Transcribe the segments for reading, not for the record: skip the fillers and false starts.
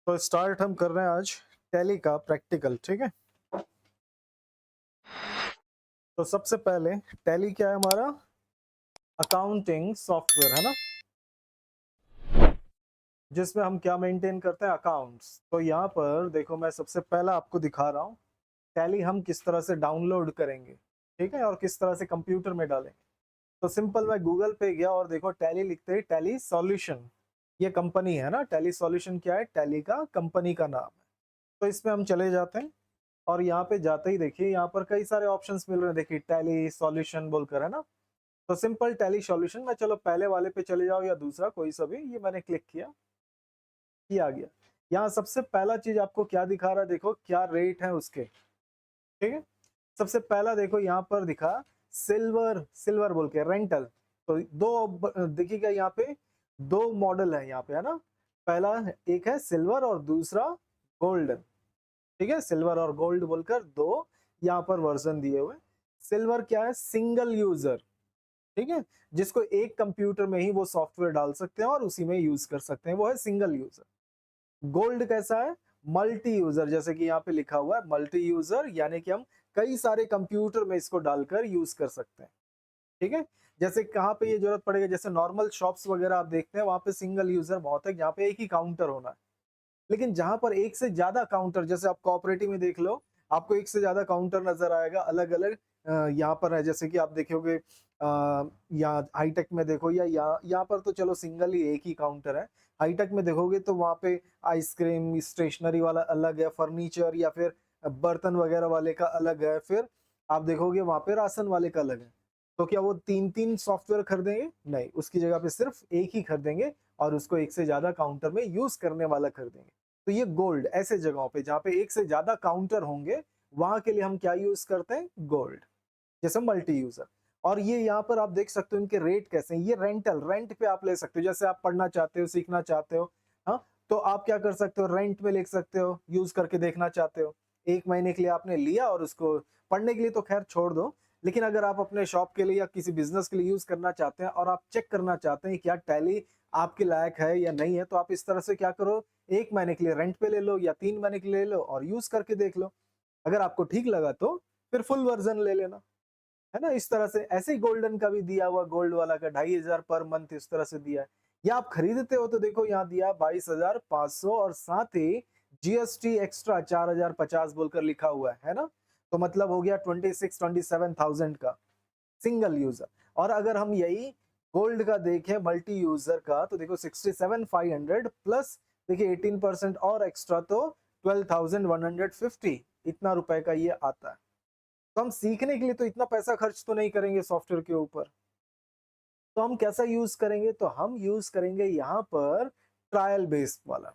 तो स्टार्ट हम कर रहे हैं आज टैली का प्रैक्टिकल, ठीक है। तो सबसे पहले टैली क्या है हमारा? अकाउंटिंग सॉफ्टवेयर है ना, जिसमें हम क्या मेंटेन करते हैं, अकाउंट्स। तो यहाँ पर देखो, मैं सबसे पहला आपको दिखा रहा हूँ टैली हम किस तरह से डाउनलोड करेंगे, ठीक है, और किस तरह से कंप्यूटर में डालेंगे। तो सिंपल, मैं गूगल पे गया और देखो टैली लिखते हैं, टैली सॉल्यूशन, ये कंपनी है ना। टैली सॉल्यूशन क्या है? टैली का कंपनी का नाम है। तो इसमें हम चले जाते हैं और यहाँ पे जाते ही देखिए यहाँ पर कई सारे ऑप्शंस मिल रहे हैं। देखिए टैली सॉल्यूशन बोलकर, है ना। तो सिंपल टैली सॉल्यूशन में चलो पहले वाले पे चले जाओ या दूसरा कोई सा भी, ये मैंने क्लिक किया गया। यहाँ सबसे पहला चीज आपको क्या दिखा रहा है, देखो क्या रेट है उसके, ठीक है। सबसे पहला देखो यहाँ पर दिखा सिल्वर, सिल्वर बोल के रेंटल। तो देखिएगा यहाँ पे दो मॉडल है यहाँ पे, है ना। पहला एक है सिल्वर और दूसरा गोल्डन, ठीक है। सिल्वर और गोल्ड बोलकर दो यहाँ पर वर्जन दिए हुए। सिल्वर क्या है? सिंगल यूजर, ठीक है, जिसको एक कंप्यूटर में ही वो सॉफ्टवेयर डाल सकते हैं और उसी में यूज कर सकते हैं, वो है सिंगल यूजर। गोल्ड कैसा है? मल्टी यूजर, जैसे कि यहाँ पे लिखा हुआ है मल्टी यूजर, यानी कि हम कई सारे कंप्यूटर में इसको डालकर यूज कर सकते हैं, ठीक है। जैसे कहाँ पे ये जरूरत पड़ेगा, जैसे नॉर्मल शॉप्स वगैरह आप देखते हैं, वहां पे सिंगल यूजर बहुत है, यहाँ पे एक ही काउंटर होना है। लेकिन जहां पर एक से ज्यादा काउंटर, जैसे आप कोऑपरेटिव में देख लो, आपको एक से ज्यादा काउंटर नजर आएगा अलग अलग। यहाँ पर है, जैसे कि आप देखोगे यहाँ हाईटेक में देखो, या यहाँ पर तो चलो सिंगल ही एक ही काउंटर है। हाईटेक में देखोगे तो वहाँ पे आइसक्रीम स्टेशनरी वाला अलग है, फर्नीचर या फिर बर्तन वगैरह वाले का अलग है, फिर आप देखोगे वहाँ पे राशन वाले का अलग है। तो क्या वो तीन तीन सॉफ्टवेयर खरीदेंगे? नहीं, उसकी जगह पे सिर्फ एक ही खरीदेंगे और उसको एक से ज्यादा काउंटर में यूज करने वाला खरीदेंगे। तो ये गोल्ड, ऐसे जगहों पे जहाँ पे एक से ज्यादा काउंटर होंगे, वहां के लिए हम क्या यूज करते हैं? गोल्ड, जैसे मल्टी यूजर। और ये यहाँ पर आप देख सकते हो इनके रेट कैसे हैं। ये रेंटल, रेंट पे आप ले सकते हो, जैसे आप पढ़ना चाहते हो, सीखना चाहते हो, हाँ, तो आप क्या कर सकते हो, रेंट में ले सकते हो, यूज करके देखना चाहते हो। एक महीने के लिए आपने लिया और उसको पढ़ने के लिए तो खैर छोड़ दो, लेकिन अगर आप अपने शॉप के लिए या किसी बिजनेस के लिए यूज करना चाहते हैं और आप चेक करना चाहते हैं क्या टैली आपके लायक है या नहीं है, तो आप इस तरह से क्या करो, एक महीने के लिए रेंट पे ले लो या 3 महीने के लिए ले लो और यूज करके देख लो। अगर आपको ठीक लगा तो फिर फुल वर्जन ले लेना, है ना। इस तरह से ऐसे ही गोल्डन का भी दिया हुआ, गोल्ड वाला का 2,500 पर मंथ इस तरह से दिया है। या आप खरीदते हो तो देखो यहाँ दिया 22,500 और साथ ही जीएसटी एक्स्ट्रा 4,050 बोलकर लिखा हुआ है ना। तो मतलब हो गया 27,000 का सिंगल यूजर। और अगर हम यही गोल्ड का देखें मल्टी यूजर का, तो देखो 67,500 प्लस देखिए 18% और एक्स्ट्रा, तो 12,150, इतना रुपए का ये आता है। तो हम सीखने के लिए तो इतना पैसा खर्च तो नहीं करेंगे सॉफ्टवेयर के ऊपर। तो हम कैसा यूज करेंगे? तो हम यूज करेंगे यहाँ पर ट्रायल बेस्ड वाला,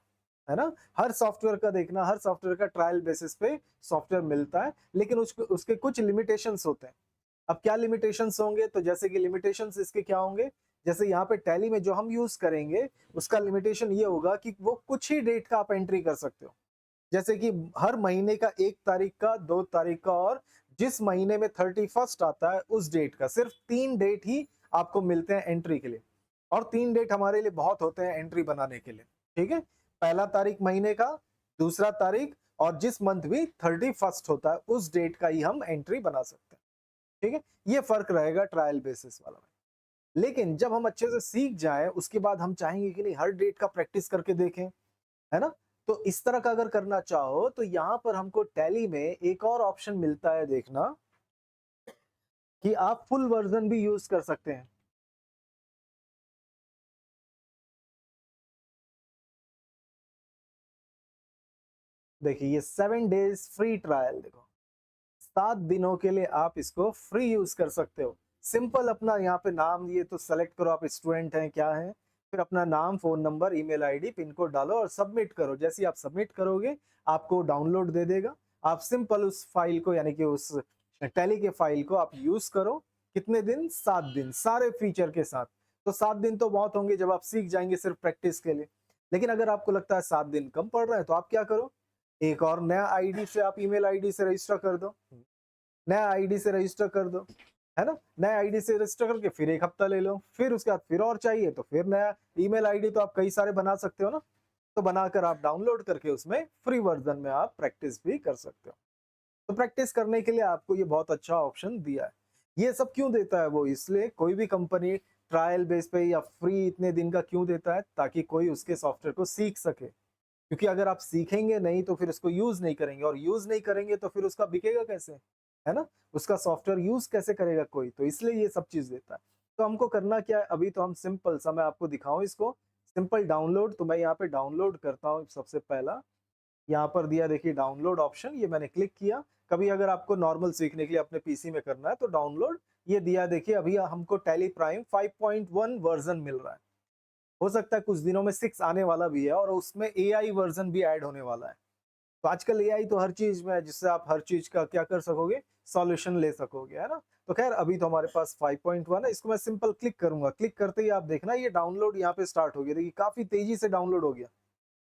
है ना। हर सॉफ्टवेयर का देखना, हर सॉफ्टवेयर का ट्रायल बेसिस पे सॉफ्टवेयर मिलता है, लेकिन उसके कुछ लिमिटेशंस होते हैं। अब क्या लिमिटेशंस होंगे? तो जैसे कि लिमिटेशंस इसके क्या होंगे, जैसे यहाँ पे टैली में जो हम यूज करेंगे, उसका लिमिटेशन ये होगा कि वो कुछ ही डेट का आप एंट्री कर सकते हो। जैसे कि हर महीने का 1 तारीख का, 2 तारीख का, और जिस महीने में 31st आता है उस डेट का, सिर्फ 3 डेट ही आपको मिलते हैं एंट्री के लिए। और 3 डेट हमारे लिए बहुत होते हैं एंट्री बनाने के लिए, ठीक है। पहला तारीख महीने का, दूसरा तारीख, और जिस मंथ भी 31st होता है उस डेट का ही हम एंट्री बना सकते हैं, ठीक है। ये फर्क रहेगा ट्रायल बेसिस वाला में। लेकिन जब हम अच्छे से सीख जाए उसके बाद हम चाहेंगे कि नहीं हर डेट का प्रैक्टिस करके देखें, है ना। तो इस तरह का अगर करना चाहो तो यहाँ पर हमको टैली में एक और ऑप्शन मिलता है, देखना कि आप फुल वर्जन भी यूज कर सकते हैं। देखिए ये 7 डेज फ्री ट्रायल, देखो 7 दिनों के लिए आप इसको फ्री यूज कर सकते हो। सिंपल अपना यहाँ पे नाम ये तो सेलेक्ट करो, आप स्टूडेंट हैं क्या है, फिर अपना नाम, phone number, email ID, pin code डालो और सबमिट करो। जैसे ही आप सबमिट करोगे आपको डाउनलोड दे देगा। आप सिंपल उस फाइल को, यानी कि उस टैली के फाइल को आप यूज करो। कितने दिन? 7 दिन, सारे फीचर के साथ। तो 7 दिन तो बहुत होंगे जब आप सीख जाएंगे सिर्फ प्रैक्टिस के लिए। लेकिन अगर आपको लगता है 7 दिन कम पड़ रहा है, तो आप क्या करो, एक और नया आईडी से, आप ईमेल आईडी से रजिस्टर कर दो, नया आईडी से रजिस्टर कर दो, है ना। नया आईडी से रजिस्टर करके फिर 1 हफ्ता ले लो, फिर उसके बाद फिर और चाहिए तो फिर नया ईमेल आईडी, तो आप कई सारे बना सकते हो ना। तो बनाकर आप डाउनलोड करके उसमें फ्री वर्जन में आप प्रैक्टिस भी कर सकते हो। तो प्रैक्टिस करने के लिए आपको ये बहुत अच्छा ऑप्शन दिया है। ये सब क्यों देता है वो? इसलिए कोई भी कंपनी ट्रायल बेस पे या फ्री इतने दिन का क्यों देता है? ताकि कोई उसके सॉफ्टवेयर को सीख सके। क्योंकि अगर आप सीखेंगे नहीं तो फिर उसको यूज़ नहीं करेंगे, और यूज़ नहीं करेंगे तो फिर उसका बिकेगा कैसे? है ना? उसका सॉफ्टवेयर यूज़ कैसे करेगा कोई? तो इसलिए ये सब चीज़ देता है। तो हमको करना क्या है? अभी तो हम सिंपल सा मैं आपको दिखाऊँ इसको, सिंपल डाउनलोड। तो मैं यहाँ पे डाउनलोड करता हूँ सबसे पहला। यहाँ पर दिया देखिए डाउनलोड ऑप्शन, ये मैंने क्लिक किया। कभी अगर आपको नॉर्मल सीखने के लिए अपने पीसी में करना है तो डाउनलोड, ये दिया देखिए अभी हमको टैली प्राइम 5.1 वर्जन मिल रहा है। हो सकता है कुछ दिनों में 6 आने वाला भी है, और उसमें एआई वर्जन भी ऐड होने वाला है। तो आजकल एआई तो हर चीज में है, जिससे आप हर चीज का क्या कर सकोगे, सॉल्यूशन ले सकोगे, है ना? तो खैर अभी तो हमारे पास 5.1 है, इसको मैं सिंपल क्लिक करूंगा। क्लिक करते ही आप देखना ये डाउनलोड यहाँ पे स्टार्ट हो गया। देखिए काफी तेजी से डाउनलोड हो गया।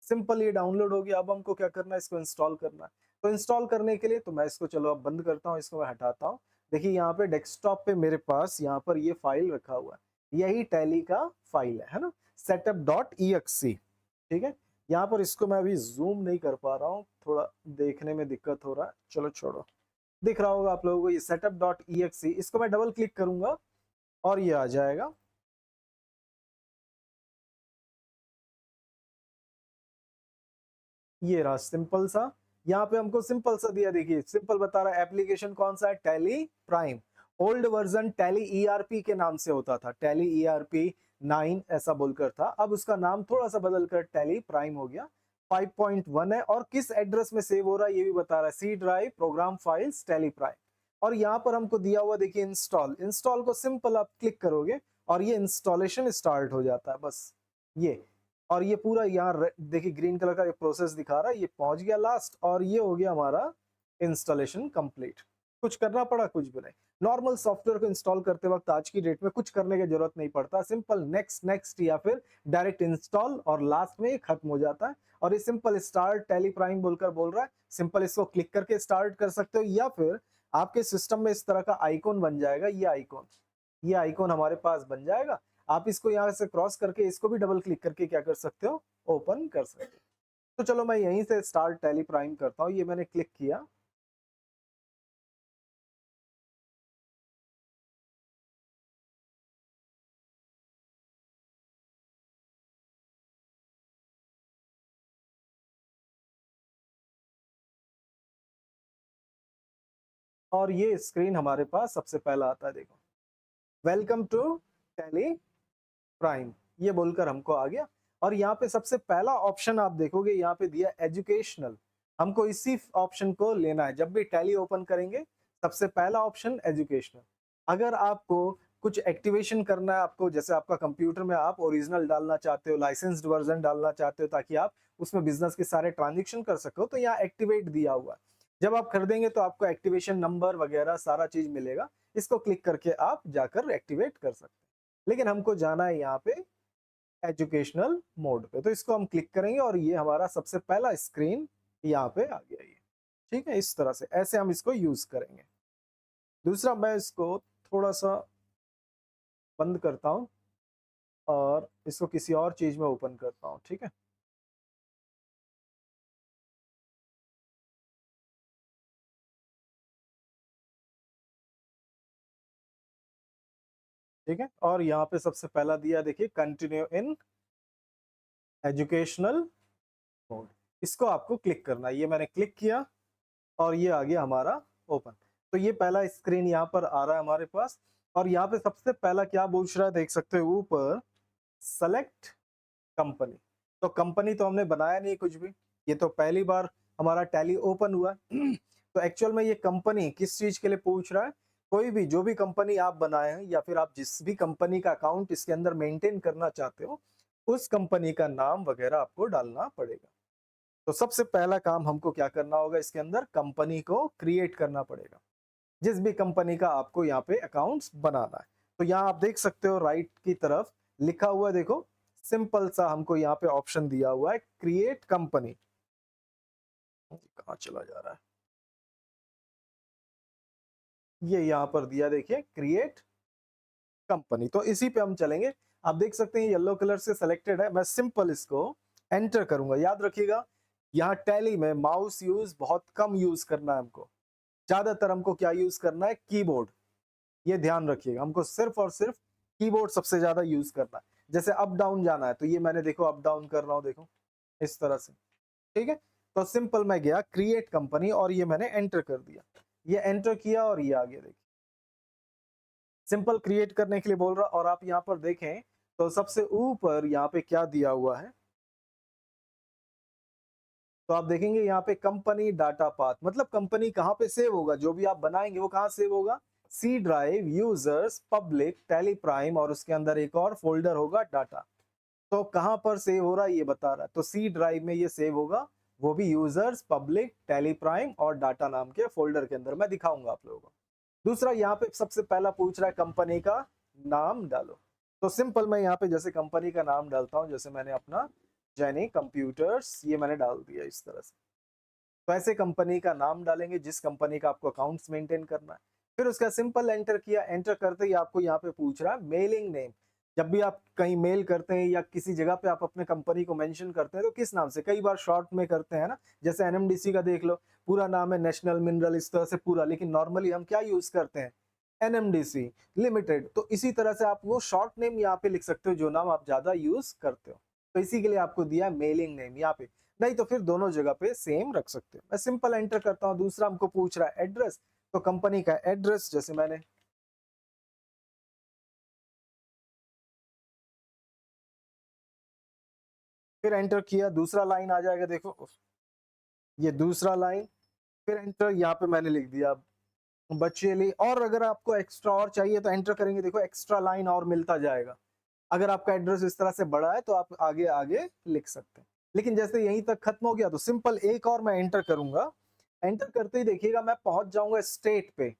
सिंपल ये डाउनलोड हो गया। अब हमको क्या करना है, इसको इंस्टॉल करना है। तो इंस्टॉल करने के लिए तो मैं इसको चलो अब बंद करता हूँ, इसको मैं हटाता हूँ। देखिए यहाँ पे डेस्कटॉप पे मेरे पास यहाँ पर ये फाइल रखा हुआ है, यही टैली का फाइल है ना, setup.exe। ठीक है, यहाँ पर इसको मैं अभी जूम नहीं कर पा रहा हूँ, थोड़ा देखने में दिक्कत हो रहा है, चलो छोड़ो। दिख रहा होगा आप लोगों को ये setup.exe, इसको मैं डबल क्लिक करूंगा और ये आ जाएगा। ये रहा सिंपल सा। यहाँ पे हमको सिंपल सा दिया, देखिए सिंपल बता रहा है। एप्लीकेशन कौन सा है? Tally prime. Old version tally ERP के नाम से होता था, टैली ईआरपी 9 ऐसा बोलकर था। अब उसका नाम थोड़ा सा बदलकर टैली प्राइम हो गया। 5.1 है, और किस एड्रेस में सेव हो रहा है ये भी बता रहा है, C drive program files Tally Prime. और यहाँ पर हमको दिया हुआ देखिए इंस्टॉल। इंस्टॉल को सिंपल आप क्लिक करोगे और ये इंस्टॉलेशन स्टार्ट हो जाता है, बस ये। और ये पूरा यहाँ देखिए ग्रीन कलर का ये प्रोसेस दिखा रहा है, ये पहुंच गया लास्ट, और ये हो गया हमारा इंस्टॉलेशन कंप्लीट। कुछ करना पड़ा? कुछ भी नहीं। नॉर्मल सॉफ्टवेयर को इंस्टॉल करते वक्त आज की डेट में कुछ करने की जरूरत नहीं पड़ता, सिंपल नेक्स्ट नेक्स्ट या फिर डायरेक्ट इंस्टॉल, और लास्ट में ये खत्म हो जाता है। और ये सिंपल स्टार्ट टैली प्राइम बोलकर बोल रहा है, सिंपल इसको क्लिक करके स्टार्ट कर सकते हो, या फिर आपके सिस्टम में इस तरह का आइकॉन बन जाएगा। ये आइकॉन हमारे पास बन जाएगा। आप इसको यहाँ से क्रॉस करके इसको भी डबल क्लिक करके क्या कर सकते हो, ओपन कर सकते हो। तो चलो मैं यहीं से स्टार्ट टैली प्राइम करता हूँ, ये मैंने क्लिक किया। और ये स्क्रीन हमारे पास सबसे पहला आता है, देखो वेलकम टू टैली प्राइम, ये बोलकर हमको आ गया। और यहाँ पे सबसे पहला ऑप्शन आप देखोगे यहाँ पे दिया एजुकेशनल। हमको इसी ऑप्शन को लेना है, जब भी टैली ओपन करेंगे सबसे पहला ऑप्शन एजुकेशनल। अगर आपको कुछ एक्टिवेशन करना है, आपको जैसे आपका कंप्यूटर में आप ओरिजिनल डालना चाहते हो, लाइसेंस्ड वर्जन डालना चाहते हो, ताकि आप उसमें बिजनेस के सारे ट्रांजेक्शन कर सको, तो यहाँ एक्टिवेट दिया हुआ है। जब आप खरीदेंगे तो आपको एक्टिवेशन नंबर वगैरह सारा चीज मिलेगा, इसको क्लिक करके आप जाकर एक्टिवेट कर सकते हैं। लेकिन हमको जाना है यहाँ पे एजुकेशनल मोड पे, तो इसको हम क्लिक करेंगे और ये हमारा सबसे पहला स्क्रीन यहाँ पे आ गया ये। ठीक है, इस तरह से ऐसे हम इसको यूज करेंगे। दूसरा, मैं इसको थोड़ा सा बंद करता हूँ और इसको किसी और चीज में ओपन करता हूँ। ठीक है, ठीक है। और यहाँ पे सबसे पहला दिया देखिए कंटिन्यू इन एजुकेशनल मोड, इसको आपको क्लिक करना है। ये मैंने क्लिक किया और ये आ गया हमारा ओपन। तो ये पहला स्क्रीन यहाँ पर आ रहा है हमारे पास। और यहाँ पे सबसे पहला क्या पूछ रहा है, देख सकते हो ऊपर, सेलेक्ट कंपनी। तो कंपनी तो हमने बनाया नहीं कुछ भी, ये तो पहली बार हमारा टैली ओपन हुआ है। तो एक्चुअल में ये कंपनी किस चीज के लिए पूछ रहा है? कोई भी जो भी कंपनी आप बनाए हैं, या फिर आप जिस भी कंपनी का अकाउंट इसके अंदर मेंटेन करना चाहते हो, उस कंपनी का नाम वगैरह आपको डालना पड़ेगा। तो सबसे पहला काम हमको क्या करना होगा, इसके अंदर कंपनी को क्रिएट करना पड़ेगा, जिस भी कंपनी का आपको यहाँ पे अकाउंट्स बनाना है। तो यहाँ आप देख सकते हो राइट की तरफ लिखा हुआ है, देखो सिंपल सा हमको यहाँ पे ऑप्शन दिया हुआ है क्रिएट कंपनी। कहाँ चला जा रहा है, ये यहाँ पर दिया देखिए क्रिएट कंपनी, तो इसी पे हम चलेंगे। आप देख सकते हैं येलो कलर से सिलेक्टेड है, मैं सिंपल इसको एंटर करूंगा। याद रखिएगा यहाँ टैली में माउस यूज बहुत कम यूज करना है हमको, ज्यादातर हमको क्या यूज करना है, कीबोर्ड। ये ध्यान रखिएगा, हमको सिर्फ और सिर्फ कीबोर्ड सबसे ज्यादा यूज करना है। जैसे अप डाउन जाना है तो ये मैंने देखो अप डाउन कर रहा हूँ, देखो इस तरह से, ठीक है। तो सिंपल मैं गया क्रिएट कंपनी और ये मैंने एंटर कर दिया, ये एंटर किया और ये आ गया। देखिए सिंपल क्रिएट करने के लिए बोल रहा, और आप यहाँ पर देखें तो सबसे ऊपर यहाँ पे क्या दिया हुआ है, तो आप देखेंगे यहाँ पे कंपनी डाटा पाथ, मतलब कंपनी कहाँ पे सेव होगा, जो भी आप बनाएंगे वो कहाँ सेव होगा, C drive, users, public, Tally Prime, और उसके अंदर एक और फोल्डर होगा डाटा। तो कहां पर सेव हो रहा है ये बता रहा है, तो सी ड्राइव में ये सेव होगा, वो भी यूजर्स, पब्लिक, टेली प्राइम और डाटा नाम के फोल्डर के अंदर। मैं दिखाऊंगा आप लोगों को। दूसरा यहाँ पे सबसे पहला पूछ रहा है कंपनी का नाम डालो, तो सिंपल मैं यहाँ पे जैसे कंपनी का नाम डालता हूँ, जैसे मैंने अपना जैनी कंप्यूटर्स ये मैंने डाल दिया इस तरह से। तो ऐसे कंपनी का नाम डालेंगे जिस कंपनी का आपको अकाउंट्स मेंटेन करना है। फिर उसका सिंपल एंटर किया, एंटर करते ही आपको यहाँ पे पूछ रहा है मेलिंग नेम। जब भी आप कहीं मेल करते हैं या किसी जगह पे आप अपने कंपनी को मेंशन करते हैं तो किस नाम से, कई बार शॉर्ट में करते हैं ना, जैसे एनएमडीसी का देख लो, पूरा नाम है नेशनल मिनरल, इस तरह से पूरा, लेकिन नॉर्मली हम क्या यूज करते हैं, एनएमडीसी लिमिटेड। तो इसी तरह से आप वो शॉर्ट नेम यहाँ पे लिख सकते हो जो नाम आप ज्यादा यूज करते हो। तो इसी के लिए आपको दिया मेलिंग नेम यहाँ पे, नहीं तो फिर दोनों जगह पे सेम रख सकते हो। मैं सिंपल एंटर करता हूँ। दूसरा हमको पूछ रहा है एड्रेस, तो कंपनी का एड्रेस जैसे मैंने फिर एंटर किया, दूसरा लाइन आ जाएगा, देखो ये दूसरा लाइन, फिर एंटर यहाँ पे मैंने लिख दिया बचेली। और अगर आपको एक्स्ट्रा और चाहिए तो एंटर करेंगे, देखो एक्स्ट्रा लाइन और मिलता जाएगा। अगर आपका एड्रेस इस तरह से बड़ा है तो आप आगे आगे लिख सकते हैं, लेकिन जैसे यहीं तक खत्म हो गया तो सिंपल एक और मैं एंटर करूंगा। एंटर करते ही देखिएगा मैं पहुंच जाऊंगा स्टेट पे,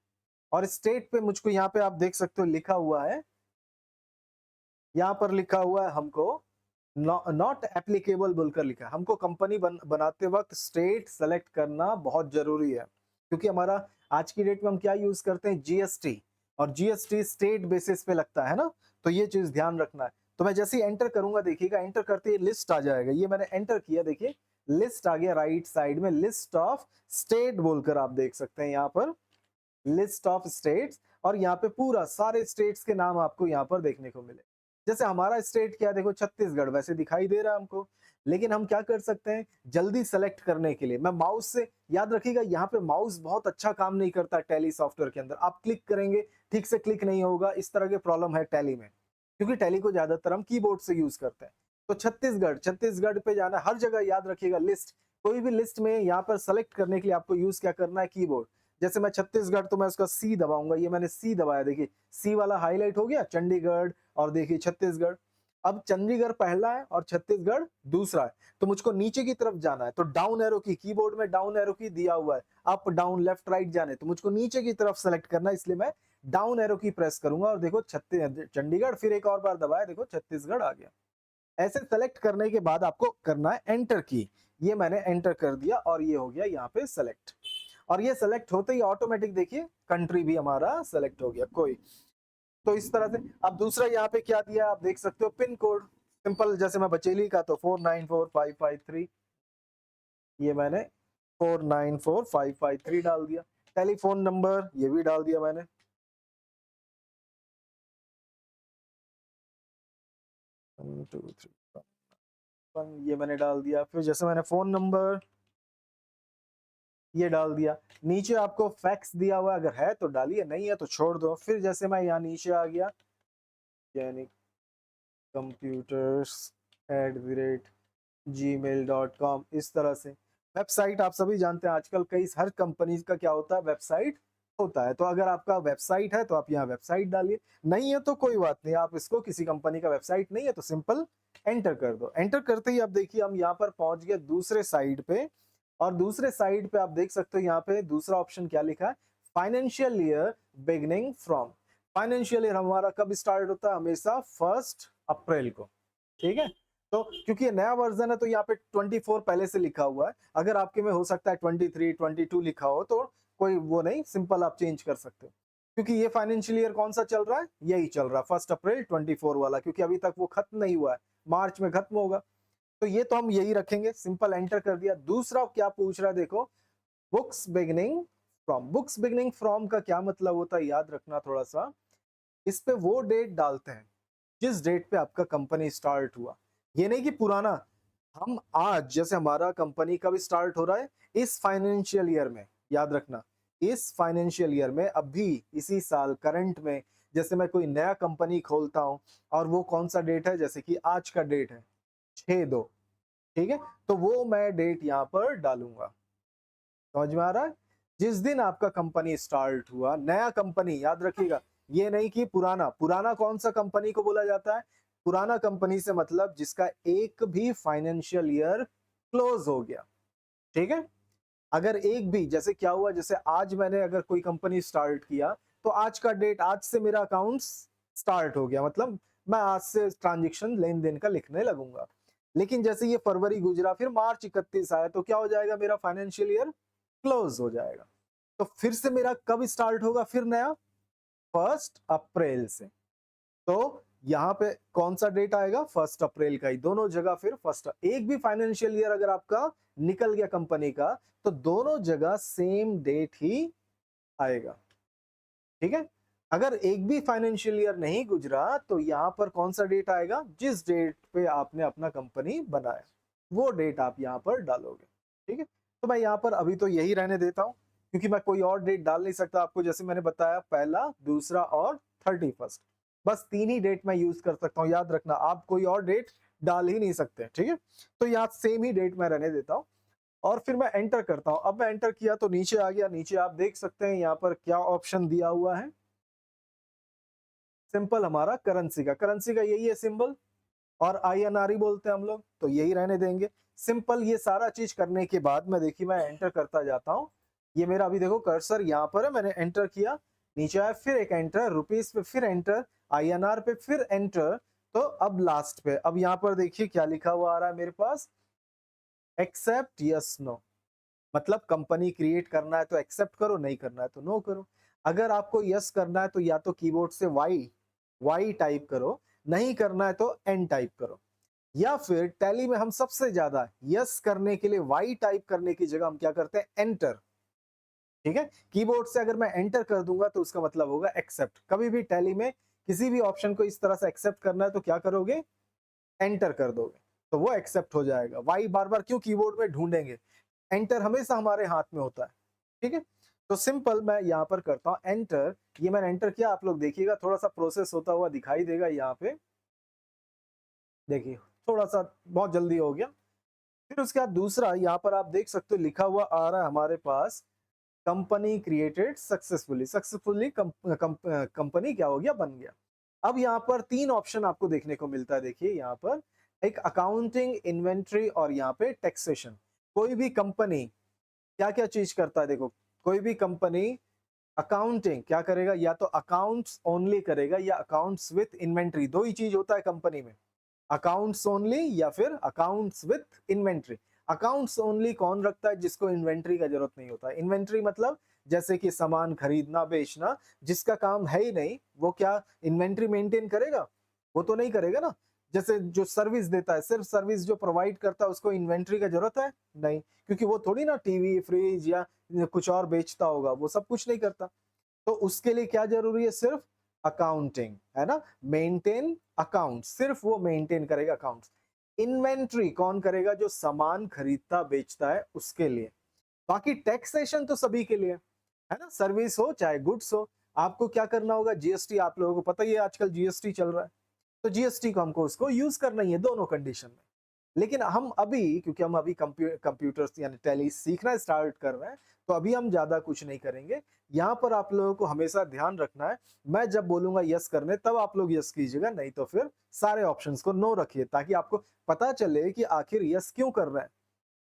और स्टेट पे मुझको यहाँ पे आप देख सकते हो लिखा हुआ है, यहाँ पर लिखा हुआ है हमको नॉट एप्लीकेबल बोलकर लिखा है। हमको कंपनी बनाते वक्त स्टेट सेलेक्ट करना बहुत जरूरी है, क्योंकि हमारा आज की डेट में हम क्या यूज करते हैं, जीएसटी, और जीएसटी स्टेट बेसिस पे लगता है ना, तो ये चीज ध्यान रखना है। तो मैं जैसे ही एंटर करूंगा देखिएगा एंटर करते ही लिस्ट आ जाएगा, ये मैंने एंटर किया, देखिए लिस्ट आ गया राइट साइड में, लिस्ट ऑफ स्टेट बोलकर आप देख सकते हैं यहाँ पर लिस्ट ऑफ स्टेट्स, और यहाँ पे पूरा सारे स्टेट्स के नाम आपको यहाँ पर देखने को मिले। जैसे हमारा स्टेट क्या, देखो छत्तीसगढ़ वैसे दिखाई दे रहा है हमको, लेकिन हम क्या कर सकते हैं जल्दी सेलेक्ट करने के लिए, मैं माउस से, याद रखिएगा यहाँ पे माउस बहुत अच्छा काम नहीं करता टैली सॉफ्टवेयर के अंदर। आप क्लिक करेंगे ठीक से क्लिक नहीं होगा, इस तरह के प्रॉब्लम है टैली में, क्योंकि टैली को ज्यादातर हम कीबोर्ड से यूज करते हैं। तो छत्तीसगढ़, छत्तीसगढ़ पे जाना, हर जगह याद रखिएगा लिस्ट, कोई भी लिस्ट में यहाँ पर सेलेक्ट करने के लिए आपको यूज क्या करना है, कीबोर्ड। जैसे मैं छत्तीसगढ़, तो मैं उसका सी दबाऊंगा, ये मैंने सी दबाया, देखिए सी वाला हाईलाइट हो गया चंडीगढ़, और देखिए छत्तीसगढ़। अब चंडीगढ़ पहला है और छत्तीसगढ़ दूसरा है, तो मुझको नीचे की तरफ जाना है, तो डाउन एरो की, कीबोर्ड में डाउन एरो की दिया हुआ है, अप डाउन लेफ्ट राइट जाने, तो मुझको नीचे की तरफ सेलेक्ट करना है, इसलिए मैं डाउन एरो की प्रेस करूंगा, और देखो छत्तीस चंडीगढ़, फिर एक और बार दबाया, देखो छत्तीसगढ़ आ गया। ऐसे सेलेक्ट करने के बाद आपको करना है एंटर की, ये मैंने एंटर कर दिया और ये हो गया यहाँ पे सेलेक्ट। और ये सेलेक्ट होते ही ऑटोमेटिक देखिए कंट्री भी हमारा सेलेक्ट हो गया कोई। तो इस तरह से अब दूसरा यहाँ पे क्या दिया आप देख सकते हो, पिन कोड, सिंपल जैसे मैं बचेली का तो 494553, ये मैंने 494553 डाल दिया। टेलीफोन नंबर ये भी डाल दिया मैंने, 1231 ये मैंने डाल दिया। फिर जैसे मैंने फोन नंबर ये डाल दिया। नीचे आपको फैक्स दिया हुआ अगर है तो डालिए, नहीं है तो छोड़ दो। फिर जैसे मैं यहाँ नीचे आ गया, यानी computers@gmail.com, इस तरह से वेबसाइट आप सभी जानते हैं आजकल कई हर कंपनी का क्या होता है, वेबसाइट होता है। तो अगर आपका वेबसाइट है तो आप यहाँ वेबसाइट डालिए, नहीं है तो कोई बात नहीं, आप इसको किसी कंपनी का वेबसाइट नहीं है तो सिंपल एंटर कर दो। एंटर करते ही आप देखिए हम यहाँ पर पहुंच गए दूसरे साइड पे, और दूसरे साइड पे आप देख सकते हो यहाँ पे दूसरा ऑप्शन क्या लिखा है, financial year beginning from. Financial year हमारा कब स्टार्ट होता है, हमेशा 1 अप्रैल को, ठीक है। तो क्योंकि ये नया वर्जन है तो यहाँ पे 24 पहले से लिखा हुआ है, अगर आपके में हो सकता है 23 22 लिखा हो तो कोई वो नहीं, सिंपल आप चेंज कर सकते हो। क्योंकि ये फाइनेंशियल ईयर कौन सा चल रहा है, यही चल रहा है 1 अप्रैल 24 वाला, क्योंकि अभी तक वो खत्म नहीं हुआ है, मार्च में खत्म होगा। तो ये तो हम यही रखेंगे, सिंपल एंटर कर दिया। दूसरा क्या पूछ रहा है देखो, books beginning from. Books beginning from का क्या मतलब होता है याद रखना थोड़ा सा, इस पे वो डेट डालते हैं जिस डेट पे आपका कंपनी स्टार्ट हुआ। ये नहीं कि पुराना, हम आज जैसे हमारा कंपनी कब स्टार्ट हो रहा है, इस फाइनेंशियल ईयर में, याद रखना इस फाइनेंशियल ईयर में, अभी इसी साल करंट में। जैसे मैं कोई नया कंपनी खोलता हूं और वो कौन सा डेट है, जैसे कि आज का डेट है 6/2, ठीक है, तो वो मैं डेट यहाँ पर डालूंगा। समझ में आ रहा है? जिस दिन आपका कंपनी स्टार्ट हुआ, नया कंपनी याद रखिएगा, ये नहीं कि पुराना। पुराना कौन सा कंपनी को बोला जाता है? पुराना कंपनी से मतलब जिसका एक भी फाइनेंशियल ईयर क्लोज हो गया, ठीक है। अगर एक भी, जैसे क्या हुआ, जैसे आज मैंने अगर कोई कंपनी स्टार्ट किया, तो आज का डेट, आज से मेरा अकाउंट्स स्टार्ट हो गया, मतलब मैं आज से ट्रांजेक्शन लेन देन का लिखने लगूंगा। लेकिन जैसे ये फरवरी गुजरा, फिर मार्च 31 आया, तो क्या हो जाएगा, मेरा फाइनेंशियल ईयर क्लोज हो जाएगा। तो फिर से मेरा कब स्टार्ट होगा फिर नया? 1 अप्रैल से। तो यहाँ पे कौन सा डेट आएगा? 1 अप्रैल का ही, दोनों जगह फिर फर्स्ट। एक भी फाइनेंशियल ईयर अगर आपका निकल गया कंपनी का, तो दोनों जगह सेम डेट ही आएगा, ठीक है। अगर एक भी फाइनेंशियल ईयर नहीं गुजरा, तो यहाँ पर कौन सा डेट आएगा? जिस डेट पे आपने अपना कंपनी बनाया, वो डेट आप यहाँ पर डालोगे, ठीक है। तो मैं यहाँ पर अभी तो यही रहने देता हूँ, क्योंकि मैं कोई और डेट डाल नहीं सकता आपको। जैसे मैंने बताया, पहला, दूसरा और 31, बस 3 ही डेट मैं यूज कर सकता हूँ, याद रखना। आप कोई और डेट डाल ही नहीं सकते, ठीक है। तो यहाँ सेम ही डेट मैं रहने देता हूँ, और फिर मैं एंटर करता हूँ। अब मैं एंटर किया तो नीचे आ गया। नीचे आप देख सकते हैं यहाँ पर क्या ऑप्शन दिया हुआ है। सिंपल हमारा करेंसी का यही है सिंबल, और INR ही बोलते हैं हम लोग, तो यही रहने देंगे। सिंपल ये सारा चीज करने के बाद मैं, देखिए, मैं एंटर करता जाता हूँ। ये मेरा अभी देखो कर्सर यहाँ पर है, मैंने एंटर किया, नीचे आया, फिर एक एंटर, रुपीस पे फिर एंटर, INR पे फिर एंटर। तो अब लास्ट पे, अब यहाँ पर देखिए क्या लिखा हुआ आ रहा है मेरे पास, एक्सेप्ट यस नो। मतलब कंपनी क्रिएट करना है तो एक्सेप्ट करो, नहीं करना है तो नो करो। अगर आपको यस करना है तो या तो कीबोर्ड से वाई वाई टाइप करो, नहीं करना है तो एन टाइप करो। या फिर टैली में हम सबसे ज्यादा यस करने के लिए वाई टाइप करने की जगह हम क्या करते हैं? एंटर, ठीक है। कीबोर्ड से अगर मैं एंटर कर दूंगा तो उसका मतलब होगा एक्सेप्ट। कभी भी टैली में किसी भी ऑप्शन को इस तरह से एक्सेप्ट करना है तो क्या करोगे? एंटर कर दोगे, तो वो एक्सेप्ट हो जाएगा। वाई बार बार क्यों कीबोर्ड में ढूंढेंगे? एंटर हमेशा हमारे हाथ में होता है, ठीक है। तो सिंपल मैं यहाँ पर करता हूँ एंटर। ये मैंने एंटर किया, आप लोग देखिएगा थोड़ा सा प्रोसेस होता हुआ दिखाई देगा यहाँ पे, देखिए थोड़ा सा बहुत जल्दी हो गया। फिर उसके बाद दूसरा यहाँ पर आप देख सकते हो लिखा हुआ आ रहा है हमारे पास, company created successfully. Successfully company क्या हो गया? बन गया। अब यहाँ पर 3 ऑप्शन आपको देखने को मिलता है, देखिए यहाँ पर, एक अकाउंटिंग, इन्वेंट्री और यहाँ पे टैक्सेशन। कोई भी कंपनी क्या क्या चीज करता है देखो, कोई भी कंपनी अकाउंटिंग क्या करेगा? या तो अकाउंट्स ओनली करेगा, या अकाउंट्स विथ इन्वेंट्री। दो ही चीज होता है कंपनी में, अकाउंट्स ओनली या फिर accounts with inventory. Accounts only कौन रखता है? जिसको इन्वेंट्री का जरूरत नहीं होता है। इन्वेंट्री मतलब जैसे कि सामान खरीदना बेचना, जिसका काम है ही नहीं, वो क्या इन्वेंट्री मेंटेन करेगा? वो तो नहीं करेगा ना। जैसे जो सर्विस देता है, सिर्फ सर्विस जो प्रोवाइड करता है, उसको इन्वेंट्री का जरूरत है नहीं, क्योंकि वो थोड़ी ना टीवी, फ्रिज या कुछ और बेचता होगा, वो सब कुछ नहीं करता। तो उसके लिए क्या जरूरी है? सिर्फ अकाउंटिंग, है ना, मेंटेन अकाउंट, सिर्फ वो मेंटेन करेगा अकाउंट्स। इन्वेंट्री कौन करेगा? जो सामान खरीदता बेचता है उसके लिए। बाकी टैक्सेशन तो सभी के लिए है ना, सर्विस हो चाहे गुड्स हो। आपको क्या करना होगा? जीएसटी, आप लोगों को पता ही है आजकल जीएसटी चल रहा है, तो जीएसटी को हमको उसको यूज करना ही है दोनों कंडीशन में। लेकिन हम अभी, क्योंकि हम अभी कंप्यूटर्स यानी टैली सीखना स्टार्ट कर रहे हैं, तो अभी हम ज्यादा कुछ नहीं करेंगे। यहाँ पर आप लोगों को हमेशा ध्यान रखना है, मैं जब बोलूंगा यस करने तब आप लोग यस कीजिएगा, नहीं तो फिर सारे ऑप्शंस को नो रखिए, ताकि आपको पता चले कि आखिर यस क्यों कर रहे हैं,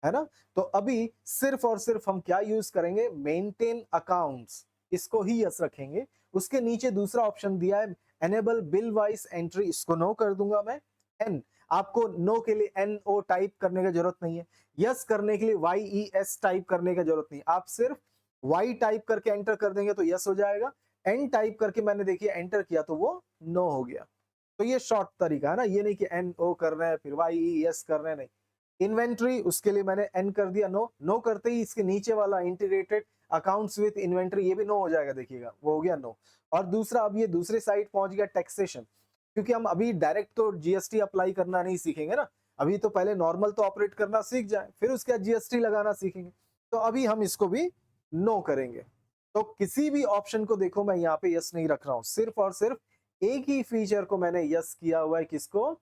है ना। तो अभी सिर्फ और सिर्फ हम क्या यूज करेंगे? मेंटेन अकाउंट्स, इसको ही यस रखेंगे। उसके नीचे दूसरा ऑप्शन दिया है एनेबल बिल वाइज एंट्री, इसको नो कर दूंगा मैं। एन, आपको नो के लिए एन ओ टाइप करने की जरूरत नहीं है, यस करने के लिए वाई ई एस टाइप करने की जरूरत नहीं। आप सिर्फ वाई टाइप करके एंटर कर देंगे तो यस हो जाएगा। एन टाइप करके मैंने देखिए एंटर किया तो वो नो हो गया। तो ये शॉर्ट तरीका है ना, ये नहीं कि एन ओ कर रहे हैं फिर वाई ई एस कर रहे हैं, नहीं, इन्वेंट्री, उसके लिए मैंने एन कर दिया नो। नो करते ही इसके नीचे वाला इंटीग्रेटेड अकाउंट्स विद इन्वेंट्री, ये भी नो हो जाएगा, देखिएगा वो हो गया नो। और दूसरा, अब ये दूसरी साइड पहुंच गया टैक्सेशन, क्योंकि हम अभी डायरेक्ट तो जीएसटी अप्लाई करना नहीं सीखेंगे ना, अभी तो पहले नॉर्मल तो ऑपरेट करना सीख जाए, फिर उसके बाद जीएसटी लगाना सीखेंगे। तो अभी हम इसको भी नो करेंगे। तो किसी भी ऑप्शन को देखो मैं यहाँ पे यस नहीं रख रहा हूँ, सिर्फ और सिर्फ एक ही फीचर को मैंने यस किया हुआ है, किसको,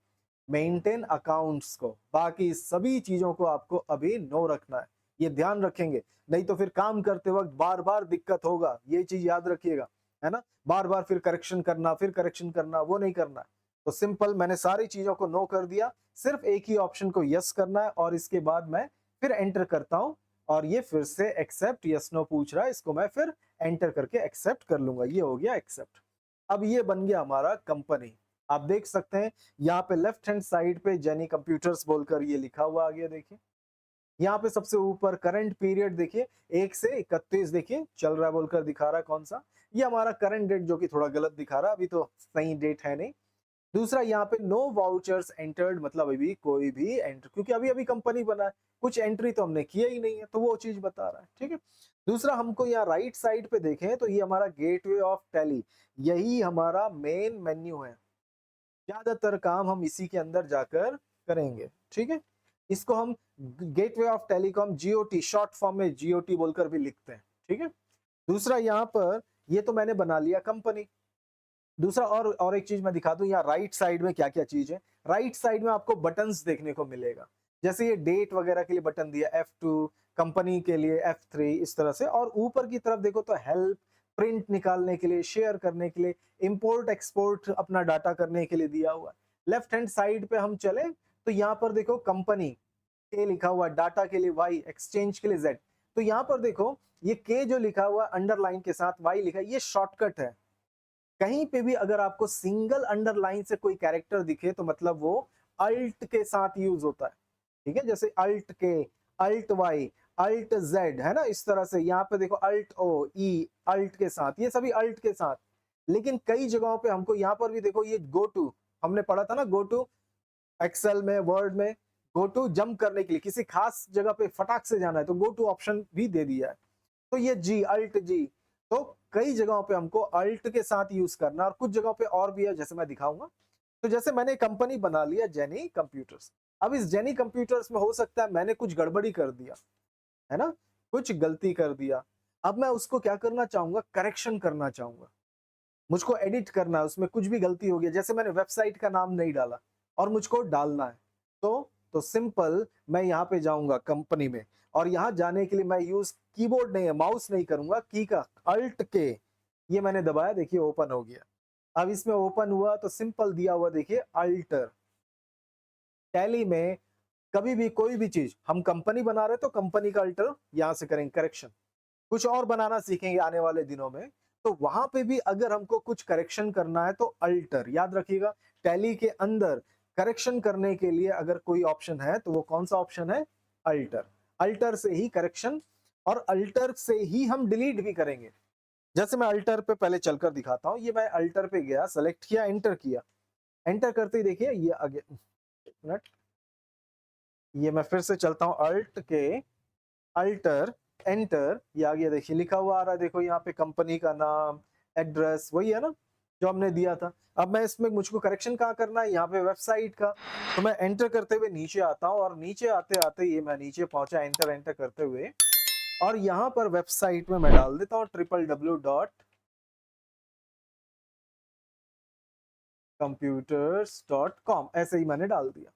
मेंटेन अकाउंट्स को। बाकी सभी चीजों को आपको अभी नो रखना है, ये ध्यान रखेंगे, नहीं तो फिर काम करते वक्त बार बार दिक्कत होगा, ये चीज याद रखिएगा, है ना। बार बार फिर करेक्शन करना, फिर करेक्शन करना, वो नहीं करना है। तो सिंपल मैंने सारी चीजों को नो कर दिया, सिर्फ एक ही ऑप्शन को यस करना है, और इसके बाद मैं फिर एंटर करता हूं, और ये फिर से एक्सेप्ट यस नो पूछ रहा है, इसको मैं फिर एंटर करके एक्सेप्ट कर लूंगा, ये हो गया एक्सेप्ट। अब ये बन गया हमारा कंपनी। आप देख सकते हैं यहाँ पे लेफ्ट हैंड साइड पे जेनी कंप्यूटर्स बोलकर ये लिखा हुआ आ गया, देखिए यहाँ पे सबसे ऊपर करंट पीरियड देखिए 1 से 31 देखिए चल रहा है बोलकर दिखा रहा है, कौन सा, ये हमारा करंट डेट, जो कि थोड़ा गलत दिखा रहा है, अभी तो सही डेट है नहीं। दूसरा यहाँ पे नो वाउचर्स एंटर्ड, मतलब अभी कोई भी एंटर, क्योंकि अभी अभी कंपनी बना है, कुछ एंट्री तो हमने किया ही नहीं है, तो वो चीज बता रहा है, ठीक है। दूसरा, हमको यहाँ राइट साइड पे देखें तो ये हमारा गेटवे ऑफ टैली, यही हमारा मेन मेन्यू है, ज्यादातर काम हम इसी के अंदर जाकर करेंगे, ठीक है। इसको हम gateway of telecom, GOT, short form में जीओटी बोलकर भी लिखते हैं, ठीक है। दूसरा यहाँ पर, ये तो मैंने बना लिया कंपनी। दूसरा और एक चीज मैं दिखा दूं, यहाँ राइट साइड में क्या क्या चीज है। राइट साइड में आपको बटन्स देखने को मिलेगा, जैसे ये डेट वगैरह के लिए बटन दिया F2, कंपनी के लिए F3, इस तरह से। और ऊपर की तरफ देखो तो हेल्प, प्रिंट निकालने के लिए, शेयर करने के लिए, इंपोर्ट एक्सपोर्ट अपना डाटा करने के लिए दिया हुआ है। लेफ्ट हैंड साइड पे हम चले तो यहाँ पर देखो कंपनी के लिखा हुआ, डाटा के लिए Y, एक्सचेंज के लिए Z। तो यहाँ पर देखो ये के जो लिखा हुआ अंडरलाइन के साथ Y लिखा है, ये शॉर्टकट है। कहीं पे भी अगर आपको सिंगल अंडरलाइन से कोई कैरेक्टर दिखे तो मतलब वो अल्ट के साथ यूज होता है, ठीक है। जैसे अल्ट के, अल्ट वाई, अल्ट जेड, है ना, इस तरह से। यहाँ पे देखो अल्ट ओ ई, अल्ट के साथ, ये सभी अल्ट के साथ। लेकिन कई जगहों पे हमको, यहाँ पर भी देखो ये गो टू, हमने पढ़ा था ना गो टू, एक्सेल में, वर्ड में, गो टू जंप करने के लिए, किसी खास जगह पे फटाक से जाना है तो गो टू ऑप्शन भी दे दिया है। तो ये जी, अल्ट जी, तो कई जगहों पे हमको अल्ट के साथ यूज करना, और कुछ जगहों पे और भी है, जैसे मैं दिखाऊंगा। तो जैसे मैंने कंपनी बना लिया जेनी कंप्यूटर्स। अब इस जेनी कंप्यूटर्स में हो सकता है मैंने कुछ गड़बड़ी कर दिया, है ना, कुछ गलती कर दिया। अब मैं उसको क्या करना चाहूंगा, करेक्शन करना चाहूंगा, मुझको एडिट करना है, उसमें कुछ भी गलती हो गया, जैसे मैंने वेबसाइट का नाम नहीं डाला और मुझको डालना है, तो सिंपल मैं यहाँ पे जाऊंगा कंपनी में, और यहाँ जाने के लिए मैं यूज कीबोर्ड नहीं है, माउस नहीं करूंगा, की का अल्ट के, ये मैंने दबाया, देखिए ओपन हो गया। अब इसमें ओपन हुआ तो सिंपल दिया हुआ देखिए अल्टर। टैली में कभी भी कोई भी चीज हम कंपनी बना रहे तो कंपनी का अल्टर यहाँ से करेंगे, करेक्शन। कुछ और बनाना सीखेंगे आने वाले दिनों में, तो वहां पे भी अगर हमको कुछ करेक्शन करना है तो अल्टर, याद रखिएगा। टैली के अंदर करेक्शन करने के लिए अगर कोई ऑप्शन है तो वो कौन सा ऑप्शन है, अल्टर। अल्टर से ही करेक्शन, और अल्टर से ही हम डिलीट भी करेंगे। जैसे मैं अल्टर पे पहले चलकर दिखाता हूँ, ये मैं अल्टर पे गया, सेलेक्ट किया, एंटर किया, एंटर करते ही देखिए ये आगे, मिनट, ये मैं फिर से चलता हूँ, अल्ट के, अल्टर, एंटर, ये आ गया, देखिए लिखा हुआ आ रहा है, देखो यहाँ पे कंपनी का नाम, एड्रेस वही है ना जो हमने दिया था। अब मैं इसमें मुझको करेक्शन कहाँ करना है, यहाँ पे वेबसाइट का। तो मैं एंटर करते हुए नीचे आता हूँ, और नीचे आते आते ये मैं नीचे पहुंचा, एंटर एंटर करते हुए, और यहाँ पर वेबसाइट में मैं डाल देता हूँ www.computers.com, ऐसे ही मैंने डाल दिया।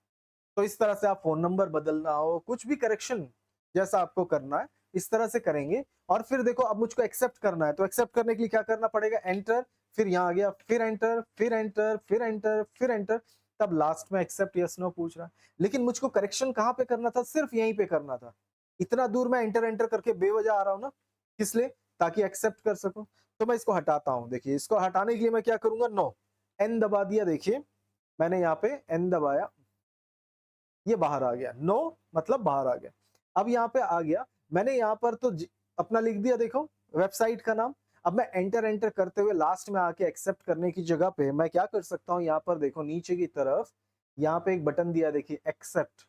तो इस तरह से आप फोन नंबर बदलना हो, कुछ भी करेक्शन जैसा आपको करना है, इस तरह से करेंगे। और फिर देखो अब मुझको एक्सेप्ट करना है, तो एक्सेप्ट करने के लिए क्या करना पड़ेगा, एंटर, फिर यहाँ आ गया, फिर एंटर, फिर एंटर, फिर एंटर, फिर एंटर, तब लास्ट में एक्सेप्ट यस नो पूछ रहा है। लेकिन मुझको करेक्शन कहाँ पे करना था, सिर्फ यहीं पे करना था। इतना दूर मैं एंटर एंटर करके बेवजह आ रहा हूँ ना, किस लिए, ताकि एक्सेप्ट कर सकूं। तो मैं इसको हटाता हूँ, देखिए इसको हटाने के लिए मैं क्या करूंगा, नो, एन दबा दिया, देखिए मैंने यहाँ पे एन दबाया, ये बाहर आ गया, नो मतलब बाहर आ गया। अब यहाँ पे आ गया, मैंने यहाँ पर तो अपना लिख दिया, देखो वेबसाइट का नाम। अब मैं एंटर एंटर करते हुए लास्ट में आके एक्सेप्ट करने की जगह पे मैं क्या कर सकता हूँ, यहाँ पर देखो नीचे की तरफ, यहाँ पे एक बटन दिया देखिए एक्सेप्ट,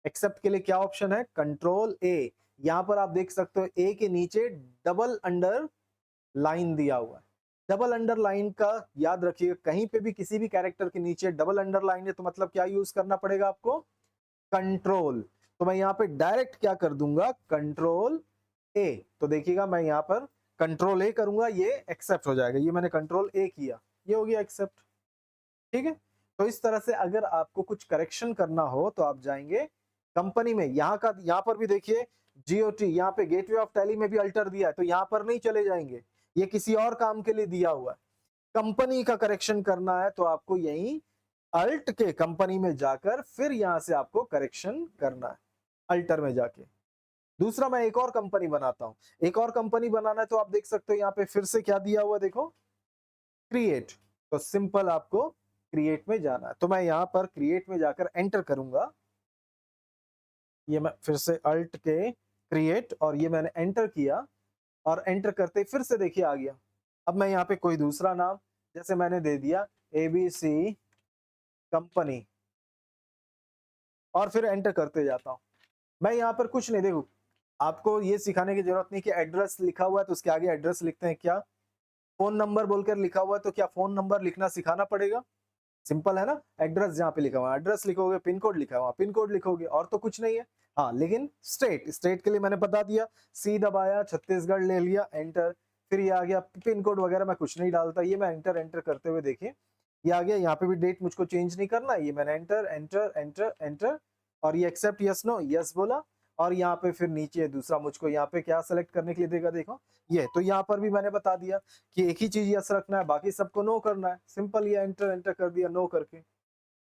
एक्सेप्ट के लिए क्या ऑप्शन है, कंट्रोल ए। यहां पर आप देख सकते हो ए के नीचे डबल अंडर लाइन दिया हुआ है। डबल अंडरलाइन का याद रखिए, कहीं पे भी किसी भी कैरेक्टर के नीचे डबल अंडरलाइन है तो मतलब क्या यूज करना पड़ेगा आपको, कंट्रोल। तो मैं यहाँ पे डायरेक्ट क्या कर दूंगा, कंट्रोल ए। तो देखिएगा मैं यहाँ पर कंट्रोल ए करूंगा, ये एक्सेप्ट हो जाएगा। ये मैंने कंट्रोल ए किया, ये हो गया एक्सेप्ट। ठीक है। तो इस तरह से अगर आपको कुछ करेक्शन करना हो तो आप जाएंगे कंपनी में, यहाँ पर भी देखिए जीओटी, यहाँ पे गेटवे ऑफ टैली में भी अल्टर दिया है, तो यहाँ पर नहीं चले जाएंगे, ये किसी और काम के लिए दिया हुआ है। कंपनी का करेक्शन करना है तो आपको यही अल्ट के कंपनी में जाकर फिर यहां से आपको करेक्शन करना है, अल्टर में जाके। दूसरा मैं एक और कंपनी बनाता हूं, एक और कंपनी बनाना है तो आप देख सकते हो यहाँ पे फिर से क्या दिया हुआ देखो, क्रिएट। तो सिंपल आपको क्रिएट में जाना है, तो मैं यहाँ पर क्रिएट में जाकर एंटर करूंगा। ये मैं फिर से अल्ट के क्रिएट, और ये मैंने एंटर किया, और एंटर करते फिर से देखिए आ गया। अब मैं यहाँ पे कोई दूसरा नाम, जैसे मैंने दे दिया एबीसी कंपनी, और फिर एंटर करते जाता हूँ। मैं यहाँ पर कुछ नहीं, देखो आपको ये सिखाने की जरूरत नहीं कि एड्रेस लिखा हुआ है तो उसके आगे एड्रेस लिखते हैं क्या, फोन नंबर बोलकर लिखा हुआ है तो क्या फोन नंबर लिखना सिखाना पड़ेगा, सिंपल है ना। एड्रेस जहाँ पे लिखा हुआ है एड्रेस लिखोगे, पिन कोड लिखा हुआ पिन कोड लिखोगे, और तो कुछ नहीं है। हाँ लेकिन स्टेट, स्टेट के लिए मैंने बता दिया, सी दबाया, छत्तीसगढ़ ले लिया, एंटर, फिर ये आ गया। पिन कोड वगैरह मैं कुछ नहीं डालता, ये मैं एंटर एंटर करते हुए देखिए ये आ गया। यहाँ पे भी डेट मुझको चेंज नहीं करना, ये मैंने एंटर एंटर एंटर एंटर, और ये एक्सेप्ट यस नो यस बोला। और यहाँ पे फिर नीचे दूसरा मुझको यहाँ पे क्या सेलेक्ट करने के लिए देगा, देखो ये। तो यहाँ पर भी मैंने बता दिया कि एक ही चीज यस रखना है, बाकी सबको नो करना है। सिंपल ये एंटर एंटर कर दिया नो करके,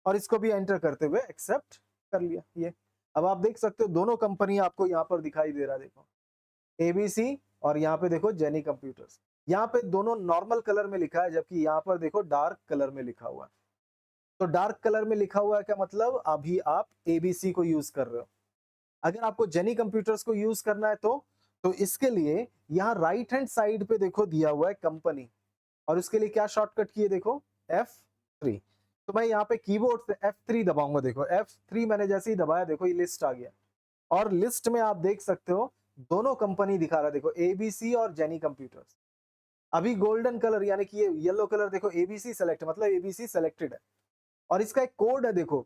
और इसको भी एंटर करते हुए एक्सेप्ट कर लिया ये। अब आप देख सकते हो दोनों कंपनी आपको यहाँ पर दिखाई दे रहा है, देखो एबीसी, और यहाँ पे देखो जेनी कंप्यूटर्स। यहाँ पे दोनों नॉर्मल कलर में लिखा है, जबकि यहाँ पर देखो डार्क कलर में लिखा हुआ है। तो डार्क कलर में लिखा हुआ है क्या मतलब, अभी आप एबीसी को यूज कर रहे हो। अगर आपको जेनी कंप्यूटर्स को यूज करना है तो इसके लिए यहाँ राइट हैंड साइड पे देखो दिया हुआ है कंपनी, और उसके लिए क्या शॉर्टकट किए देखो, F3। तो मैं यहाँ पे कीबोर्ड से F3 दबाऊंगा, देखो F3 मैंने जैसे ही दबाया देखो ये लिस्ट आ गया, और लिस्ट में आप देख सकते हो दोनों कंपनी दिखा रहा है, देखो एबीसी और जेनी कंप्यूटर्स। अभी गोल्डन कलर यानी कि ये येलो कलर देखो एबीसी सेलेक्ट, मतलब एबीसी सेलेक्टेड है। और इसका एक कोड है देखो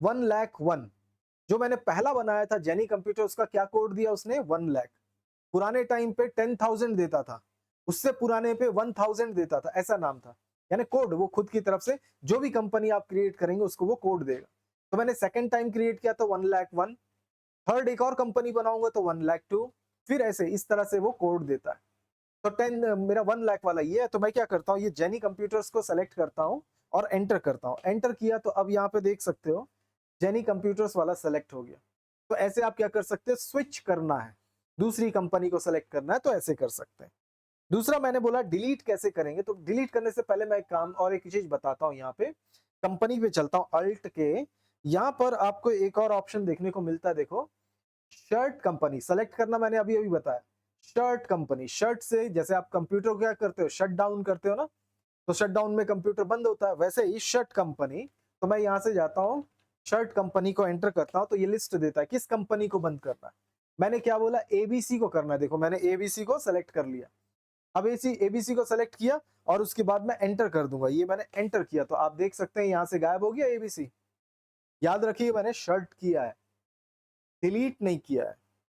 1,01,000। जो मैंने पहला बनाया था जेनी कंप्यूटर, उसका क्या कोड दिया उसने, 1,00,000। पुराने टाइम पे 10,000 देता था, उससे पुराने पे 1,000 देता था, ऐसा नाम था। यानी कोड वो खुद की तरफ से, जो भी कंपनी आप क्रिएट करेंगे उसको वो कोड देगा। तो मैंने सेकंड टाइम क्रिएट किया तो 1,01,000, थर्ड एक और कंपनी बनाऊंगा तो 1,02,000, फिर ऐसे इस तरह से वो कोड देता है। तो 10 मेरा 1,00,000 वाला ये है। तो मैं क्या करता हूँ, ये जेनी कंप्यूटर्स को सेलेक्ट करता हूँ और एंटर करता हूँ। एंटर किया तो अब यहाँ पे देख सकते हो जेनी कंप्यूटर्स वाला सेलेक्ट हो गया। तो ऐसे आप क्या कर सकते हैं, स्विच करना है, दूसरी कंपनी को सेलेक्ट करना है तो ऐसे कर सकते हैं। दूसरा मैंने बोला डिलीट कैसे करेंगे, तो डिलीट करने से पहले मैं एक काम और एक चीज बताता हूँ। यहाँ पे कंपनी पे चलता हूँ, अल्ट के, यहाँ पर आपको एक और ऑप्शन देखने को मिलता है, देखो शर्ट कंपनी सेलेक्ट करना, मैंने अभी अभी बताया। शर्ट कंपनी, शर्ट से जैसे आप कंप्यूटर को क्या करते हो, शट डाउन करते हो ना, तो शट डाउन में कंप्यूटर बंद होता है, वैसे ही शर्ट कंपनी। तो मैं यहाँ से जाता हूँ, शर्ट कंपनी को एंटर करता हूँ, तो ये लिस्ट देता है किस कंपनी को बंद करना है। मैंने क्या बोला, एबीसी को करना है, देखो मैंने एबीसी को सेलेक्ट कर लिया। अब एबीसी को सेलेक्ट किया और उसके बाद मैं एंटर कर दूंगा, ये मैंने एंटर किया तो आप देख सकते हैं यहाँ से गायब हो गया एबीसी। याद रखिए मैंने शर्ट किया है, डिलीट नहीं किया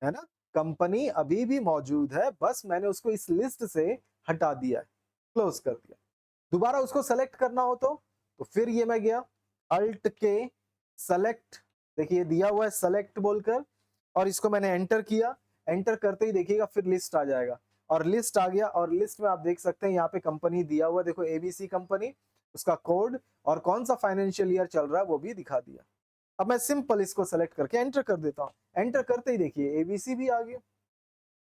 है ना। कंपनी अभी भी मौजूद है, बस मैंने उसको इस लिस्ट से हटा दिया है, क्लोज कर दिया। दोबारा उसको सेलेक्ट करना हो तो फिर ये मैं गया अल्ट के सेलेक्ट, देखिए दिया हुआ है सेलेक्ट बोलकर, और इसको मैंने एंटर किया। एंटर करते ही देखिएगा फिर लिस्ट आ जाएगा, और लिस्ट आ गया। और लिस्ट में आप देख सकते हैं यहाँ पे कंपनी दिया हुआ, देखो एबीसी कंपनी, उसका कोड और कौन सा फाइनेंशियल ईयर चल रहा है वो भी दिखा दिया। अब मैं सिंपल इसको सेलेक्ट करके एंटर कर देता हूँ, एंटर करते ही देखिए एबीसी भी आ गया।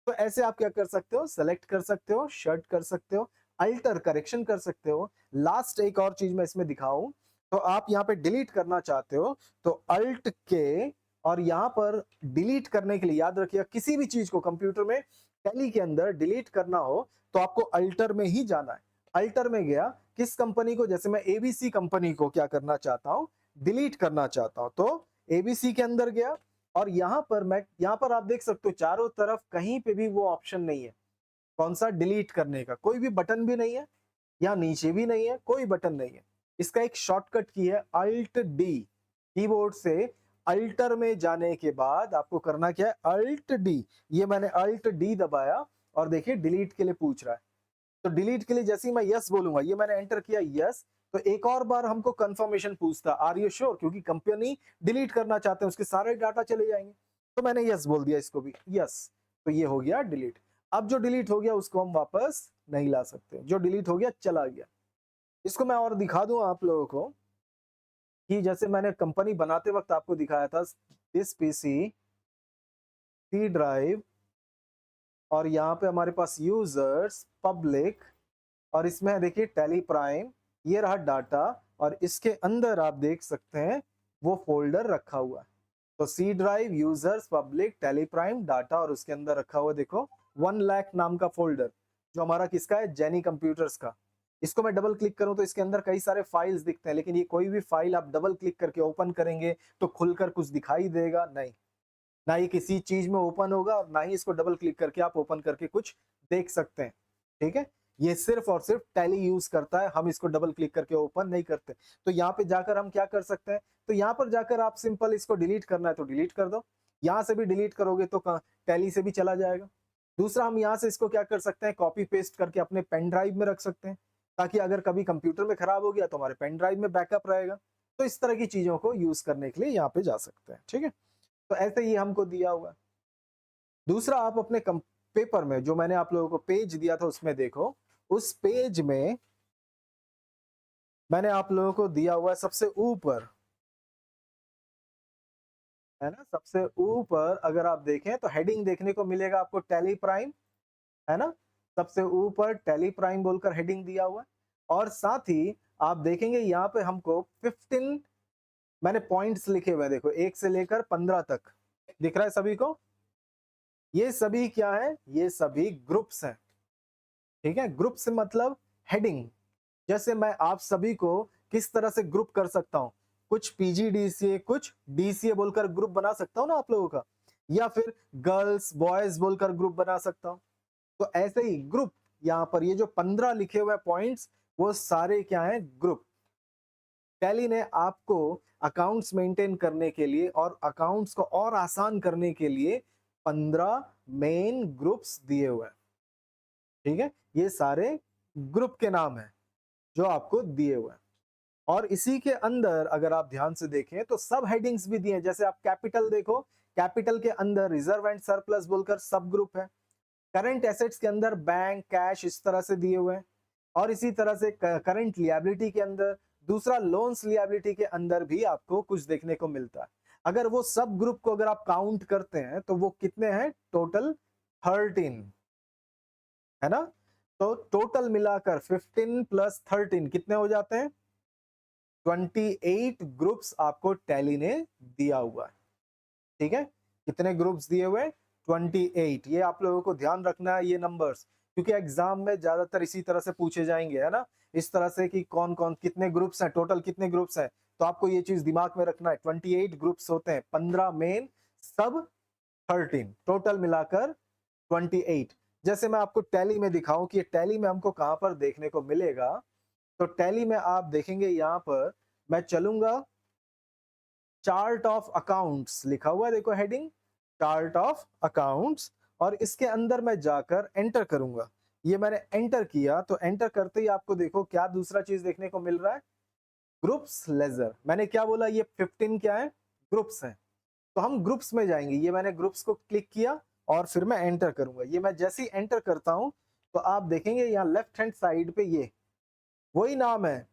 तो ऐसे आप क्या कर सकते हो, सेलेक्ट कर सकते हो, शर्ट कर सकते हो, अल्टर करेक्शन कर सकते हो। लास्ट एक और चीज मैं इसमें दिखाऊं, तो आप यहाँ पे डिलीट करना चाहते हो तो अल्ट के, और यहाँ पर डिलीट करने के लिए याद रखिएगा किसी भी चीज को कंप्यूटर में टैली के अंदर डिलीट करना हो तो आपको अल्टर में ही जाना है। अल्टर में गया, किस कंपनी को, जैसे मैं एबीसी कंपनी को क्या करना चाहता हूँ, डिलीट करना चाहता हूँ, तो एबीसी के अंदर गया, और यहाँ पर आप देख सकते हो चारों तरफ कहीं पे भी वो ऑप्शन नहीं है। कौन सा? डिलीट करने का। कोई भी बटन भी नहीं है, यहाँ नीचे भी नहीं है, कोई बटन नहीं है। इसका एक शॉर्टकट की है अल्ट डी। कीबोर्ड से अल्टर में जाने के बाद आपको करना क्या है? Alt D. ये मैंने अल्ट डी दबाया और देखिए डिलीट के लिए पूछ रहा है। तो डिलीट के लिए जैसे ही मैं यस बोलूंगा, ये मैंने एंटर किया यस, तो एक और बार हमको कंफर्मेशन पूछता आर यू श्योर, क्योंकि कंपनी डिलीट करना चाहते हैं, उसके सारे डाटा चले जाएंगे। तो मैंने यस बोल दिया इसको भी, यस। तो ये हो गया डिलीट। अब जो डिलीट हो गया उसको हम वापस नहीं ला सकते, जो डिलीट हो गया चला गया। इसको मैं और दिखा दूं आप लोगों को कि जैसे मैंने कंपनी बनाते वक्त आपको दिखाया था, दिस पीसी, सी ड्राइव, और यहाँ पे हमारे पास यूजर्स, पब्लिक, और इसमें देखिए टैली प्राइम, ये रहा डाटा, और इसके अंदर आप देख सकते हैं वो फोल्डर रखा हुआ है। तो C drive, users, public, Tally Prime, data, और उसके अंदर रखा हुआ देखो 1 लाख नाम का फोल्डर, जो हमारा किसका है? जेनी कंप्यूटर्स का। इसको मैं डबल क्लिक करूं तो इसके अंदर कई सारे फाइल्स दिखते हैं, लेकिन ये कोई भी फाइल आप डबल क्लिक करके ओपन करेंगे तो खुलकर कुछ दिखाई देगा नहीं, ना ही किसी चीज में ओपन होगा, और ना ही इसको डबल क्लिक करके आप ओपन करके कुछ देख सकते हैं। ठीक है, ये सिर्फ और सिर्फ टैली यूज करता है, हम इसको डबल क्लिक करके ओपन नहीं करते। तो यहाँ पे जाकर हम क्या कर सकते हैं? तो यहाँ पर जाकर आप सिंपल इसको डिलीट करना है तो डिलीट कर दो, यहाँ से भी डिलीट करोगे तो टैली से भी चला जाएगा। दूसरा, हम यहाँ से इसको क्या कर सकते हैं? कॉपी पेस्ट करके अपने पेन ड्राइव में रख सकते हैं, ताकि अगर कभी कंप्यूटर में खराब हो गया तो हमारे पेन ड्राइव में बैकअप रहेगा। तो इस तरह की चीजों को यूज करने के लिए यहाँ पे जा सकते हैं। ठीक है, तो ऐसे ही हमको दिया हुआ है। दूसरा, आप अपने पेपर में जो मैंने आप लोगों को पेज दिया था उसमें देखो, उस पेज में मैंने आप लोगों को दिया हुआ है सबसे ऊपर, है ना, सबसे ऊपर अगर आप देखें तो हेडिंग देखने को मिलेगा आपको टैली प्राइम, है ना। सबसे ऊपर टैली प्राइम बोलकर हेडिंग दिया हुआ है, और साथ ही आप देखेंगे यहाँ पे हमको 15 मैंने पॉइंट्स लिखे हुए हैं, देखो 1 से लेकर 15 तक दिख रहा है सभी को। ये सभी क्या है? ये सभी ग्रुप्स हैं। ठीक है, ग्रुप से मतलब हेडिंग। जैसे मैं आप सभी को किस तरह से ग्रुप कर सकता हूं, कुछ पीजीडीसीए, कुछ डीसीए बोलकर ग्रुप बना सकता हूं ना आप लोगों का, या फिर गर्ल्स बॉयज बोलकर ग्रुप बना सकता हूं। तो ऐसे ही ग्रुप, यहाँ पर ये जो 15 लिखे हुए पॉइंट्स, वो सारे क्या हैं? ग्रुप। टैली ने आपको अकाउंट्स मेंटेन करने के लिए और अकाउंट्स को और आसान करने के लिए 15 मेन ग्रुप्स दिए हुए हैं। ठीक है, ये सारे ग्रुप के नाम हैं जो आपको दिए हुए हैं। और इसी के अंदर अगर आप ध्यान से देखें तो सब हेडिंग्स भी दिए हैं। जैसे आप कैपिटल देखो, कैपिटल के अंदर रिजर्व एंड सरप्लस बोलकर सब ग्रुप है। करंट एसेट्स के अंदर बैंक, कैश, इस तरह से दिए हुए हैं। और इसी तरह से करंट लिएबिलिटी के अंदर, दूसरा लोन्स लिएबिलिटी के अंदर भी आपको कुछ देखने को मिलता है। अगर वो सब ग्रुप को अगर आप काउंट करते हैं तो वो कितने हैं? टोटल 13, है ना। तो टोटल मिलाकर 15 प्लस 13 कितने हो जाते हैं? 28 ग्रुप्स आपको टैली ने दिया हुआ है। ठीक है, कितने ग्रुप्स दिए हुए? 28। ये आप लोगों को ध्यान रखना है ये नंबर्स, क्योंकि एग्जाम में ज्यादातर इसी तरह से पूछे जाएंगे, है ना, इस तरह से कि कौन कौन कितने ग्रुप्स हैं, टोटल कितने ग्रुप्स हैं। तो आपको ये चीज दिमाग में रखना है, 28 ग्रुप्स होते हैं, 15 मेन, सब 13, टोटल मिलाकर 28। जैसे मैं आपको टैली में दिखाऊं कि ये टैली में हमको कहां पर देखने को मिलेगा, तो टैली में आप देखेंगे यहाँ पर मैं चलूंगा, चार्ट ऑफ अकाउंट्स लिखा हुआ है, देखो हेडिंग चार्ट ऑफ अकाउंट्स, और इसके अंदर मैं जाकर एंटर करूंगा। ये मैंने एंटर किया, तो एंटर करते ही आपको देखो क्या दूसरा चीज देखने को मिल रहा है? Groups ledger. मैंने क्या बोला? ये 15 क्या है? ग्रुप्स हैं। तो हम ग्रुप्स में जाएंगे, ये मैंने ग्रुप्स को क्लिक किया और फिर मैं एंटर करूंगा। ये मैं जैसे ही एंटर करता हूं तो आप देखेंगे यहाँ लेफ्ट हैंड साइड पे ये वही नाम है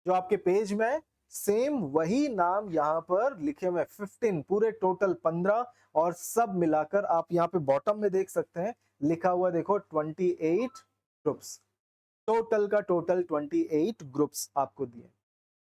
जो आपके पेज में है, सेम वही नाम यहाँ पर लिखे हुए 15, पूरे टोटल 15, और सब मिलाकर आप यहाँ पे बॉटम में देख सकते हैं लिखा हुआ देखो 28 ग्रुप्स। टोटल का टोटल 28 ग्रुप्स आपको दिए।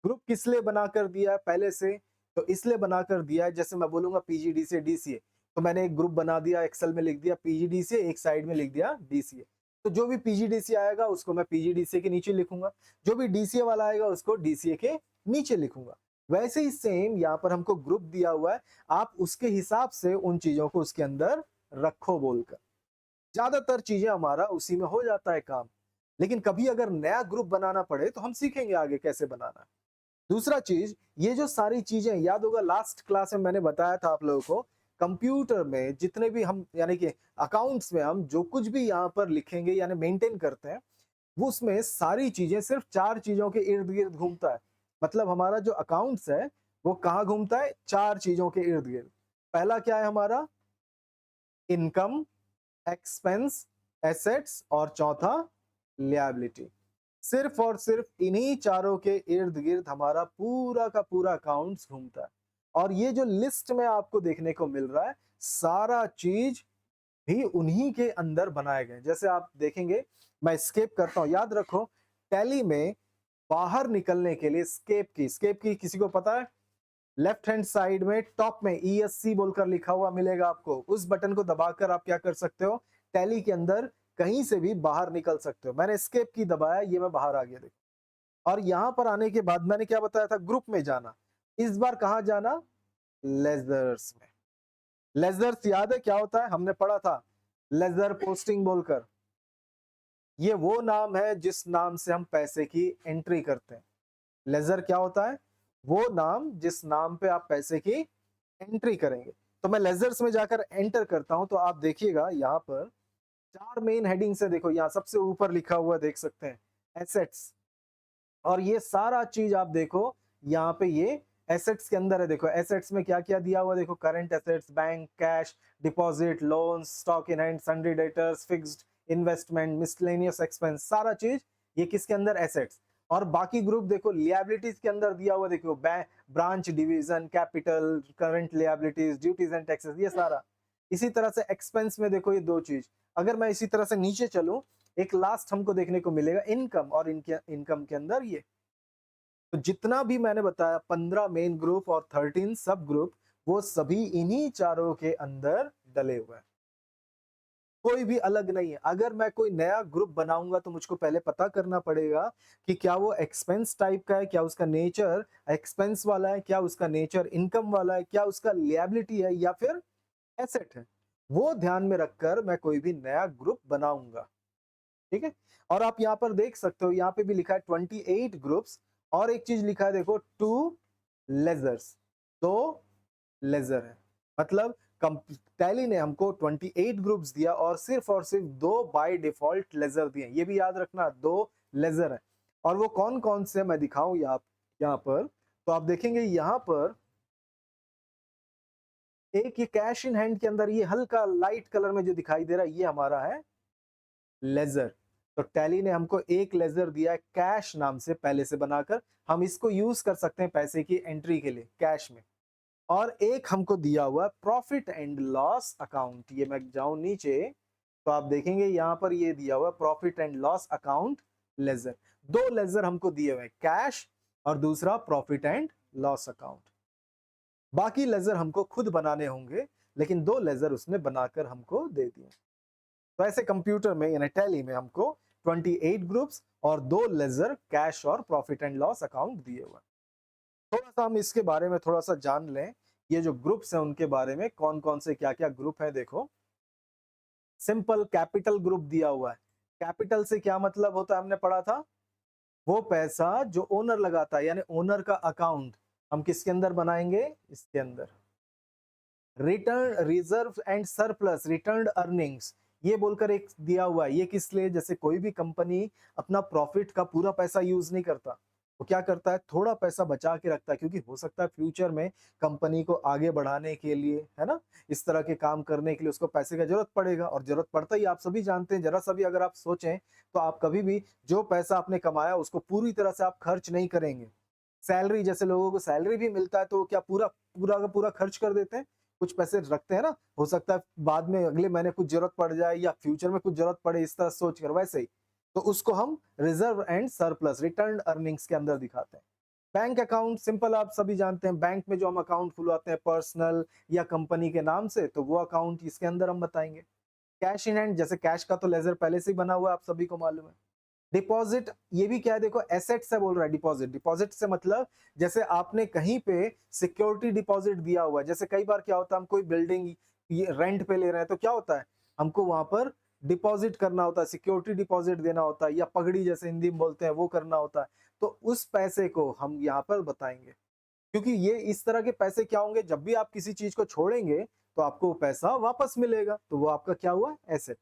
ग्रुप किस लिए बनाकर दिया है पहले से? तो इसलिए बनाकर दिया है, जैसे मैं बोलूंगा पीजीडी से डीसीए, तो मैंने एक ग्रुप बना दिया, एक्सेल में लिख दिया पीजीडीसीए, एक साइड में लिख दिया डीसीए। तो जो भी पीजीडीसीए आएगा उसको मैं पीजीडीसीए के नीचे लिखूंगा, जो भी डीसीए वाला आएगा उसको डीसीए के नीचे लिखूंगा। वैसे ही सेम यहाँ पर हमको ग्रुप दिया हुआ है, आप उसके हिसाब से उन चीजों को उसके अंदर रखो बोलकर। ज्यादातर चीजें हमारा उसी में हो जाता है काम। लेकिन कभी अगर नया ग्रुप बनाना पड़े तो हम सीखेंगे आगे कैसे बनाना है। दूसरा चीज, ये जो सारी चीजें याद होगा लास्ट क्लास में मैंने बताया था आप लोगों को, कंप्यूटर में जितने भी हम यानी कि अकाउंट्स में हम जो कुछ भी यहाँ पर लिखेंगे यानी मेंटेन करते हैं, वो उसमें सारी चीजें सिर्फ 4 चीजों के इर्द-गिर्द घूमता है। मतलब हमारा जो अकाउंट्स है, वो कहाँ घूमता है? 4 चीजों के इर्द-गिर्द। पहला क्या है हमारा? इनकम, एक्सपेंस, एसेट्स और चौथा लिएबिलिटी। सिर्फ और सिर्फ इन्हीं चारों के इर्द-गिर्द हमारा पूरा का पूरा अकाउंट्स घूमता है। और ये जो लिस्ट में आपको देखने को मिल रहा है, सारा चीज भी उन्हीं के अंदर बनाए गए। जैसे आप देखेंगे, मैं एस्केप करता हूँ, याद रखो टैली में बाहर निकलने के लिए एस्केप की किसी को पता है? लेफ्ट हैंड साइड में टॉप में ESC बोलकर लिखा हुआ मिलेगा आपको। उस बटन को दबाकर आप क्या कर सकते हो? टैली के अंदर कहीं से भी बाहर निकल सकते हो। मैंने एस्केप की दबाया, ये मैं बाहर आ गया देखो। और यहाँ पर आने के बाद मैंने क्या बताया था? ग्रुप में जाना। इस बार कहाँ जाना? लेजर्स में। लेजर्स याद है क्या होता है? हमने पढ़ा था लेजर पोस्टिंग बोलकर। ये वो नाम है जिस नाम से हम पैसे की एंट्री करते हैं। लेजर क्या होता है? वो नाम जिस नाम पे आप पैसे की एंट्री करेंगे। तो मैं लेजर्स में जाकर एंटर करता हूं, तो आप देखिएगा यहाँ पर 4 मेन हेडिंग से देखो, यहाँ सबसे ऊपर लिखा हुआ देख सकते हैं एसेट्स। और ये सारा चीज आप देखो यहाँ पे ये एसेट्स के अंदर है। देखो एसेट्स में क्या क्या दिया हुआ देखो, current assets, bank, cash, deposit, loan, stock in hand, sundry debtors, fixed investment, miscellaneous expense, सारा चीज ये किसके अंदर? एसेट्स। और बाकी ग्रुप देखो लिएबिलिटीज के अंदर दिया हुआ देखो, branch, division, capital, current liabilities, duties and taxes, ये सारा। इसी तरह से एक्सपेंस में देखो ये दो चीज। अगर मैं इसी तरह से नीचे चलूं, एक लास्ट हमको देखने को मिलेगा इनकम, और इनके इनकम के अंदर ये। तो जितना भी मैंने बताया 15 मेन ग्रुप और 13 सब ग्रुप, वो सभी इन्हीं चारों के अंदर डले हुए हैं। कोई भी अलग नहीं है। अगर मैं कोई नया ग्रुप बनाऊंगा तो मुझको पहले पता करना पड़ेगा कि क्या वो एक्सपेंस टाइप का है, क्या उसका नेचर एक्सपेंस वाला है, क्या उसका नेचर इनकम वाला है, क्या उसका लिएबिलिटी है या फिर एसेट है। वो ध्यान में रखकर मैं कोई भी नया ग्रुप बनाऊंगा। ठीक है। और आप यहाँ पर देख सकते हो, यहाँ पे भी लिखा है 28 ग्रुप्स। और एक चीज लिखा है देखो, 2 लेजर्स, 2 लेजर है। मतलब टैली ने हमको 28 ग्रुप्स दिया और सिर्फ 2 बाय डिफॉल्ट लेजर दिए। ये भी याद रखना, 2 लेजर है। और वो कौन कौन से मैं दिखाऊं यहाँ पर, तो आप देखेंगे यहाँ पर एक ये कैश इन हैंड के अंदर ये हल्का लाइट कलर में जो दिखाई दे रहा है, ये हमारा है लेजर। तो टैली ने हमको एक लेजर दिया है कैश नाम से पहले से बनाकर, हम इसको यूज कर सकते हैं पैसे की एंट्री के लिए कैश में। और एक हमको दिया हुआ प्रॉफिट एंड लॉस अकाउंट। ये मैं जाऊं नीचे तो आप देखेंगे यहाँ पर ये दिया हुआ profit and loss account ledger. 2 ledger हमको दिए हुए, कैश और दूसरा प्रॉफिट एंड लॉस अकाउंट। बाकी लेजर हमको खुद बनाने होंगे, लेकिन 2 लेजर उसने बनाकर हमको दे दिए। तो ऐसे कंप्यूटर में यानी टैली में हमको 28 ग्रुप्स और 2 लेजर कैश और प्रॉफिट एंड लॉस अकाउंट दिए हुए। थोड़ा सा हम इसके बारे में थोड़ा सा जान लें, ये जो ग्रुप्स हैं उनके बारे में, कौन कौन से क्या क्या ग्रुप है। देखो सिंपल कैपिटल ग्रुप दिया हुआ है। कैपिटल से क्या मतलब होता है, हमने पढ़ा था, वो पैसा जो ओनर लगाता है, यानी ओनर का अकाउंट हम किसके अंदर बनाएंगे? इसके अंदर। Return reserve and surplus, return earnings, ये बोलकर एक दिया हुआ है। ये किस लिए? जैसे कोई भी कंपनी अपना प्रॉफिट का पूरा पैसा यूज नहीं करता, वो क्या करता है, थोड़ा पैसा बचा के रखता है, क्योंकि हो सकता है फ्यूचर में कंपनी को आगे बढ़ाने के लिए, है ना, इस तरह के काम करने के लिए उसको पैसे का जरूरत पड़ेगा। और जरूरत पड़ता ही आप सभी जानते हैं। जरा सा भी अगर आप सोचें तो आप कभी भी जो पैसा आपने कमाया उसको पूरी तरह से आप खर्च नहीं करेंगे। सैलरी, जैसे लोगों को सैलरी भी मिलता है तो वो क्या पूरा पूरा का पूरा खर्च कर देते हैं? कुछ पैसे रखते हैं ना, हो सकता है बाद में अगले महीने कुछ जरूरत पड़ जाए या फ्यूचर में कुछ जरूरत पड़े, इस तरह सोच कर। वैसे ही तो उसको हम reserve and surplus, return earnings के अंदर दिखाते हैं। बैंक अकाउंट सिंपल आप सभी जानते हैं, बैंक में जो हम अकाउंट खुलवाते हैं पर्सनल या कंपनी के नाम से, तो वो अकाउंट इसके अंदर हम बताएंगे। कैश इन हैंड, जैसे कैश का तो लेजर पहले से ही बना हुआ है, आप सभी को मालूम है। डिपॉजिट ये भी क्या है, देखो एसेट से बोल रहा है डिपॉजिट। डिपॉजिट से मतलब जैसे आपने कहीं पे सिक्योरिटी डिपॉजिट दिया हुआ है, जैसे कई बार क्या होता है हम कोई बिल्डिंग ये रेंट पे ले रहे हैं तो क्या होता है हमको वहां पर डिपॉजिट करना होता है, सिक्योरिटी डिपॉजिट देना होता है, या पगड़ी जैसे हिंदी में बोलते हैं वो करना होता है। तो उस पैसे को हम यहाँ पर बताएंगे, क्योंकि ये इस तरह के पैसे क्या होंगे, जब भी आप किसी चीज को छोड़ेंगे तो आपको वो पैसा वापस मिलेगा, तो वो आपका क्या हुआ, एसेट।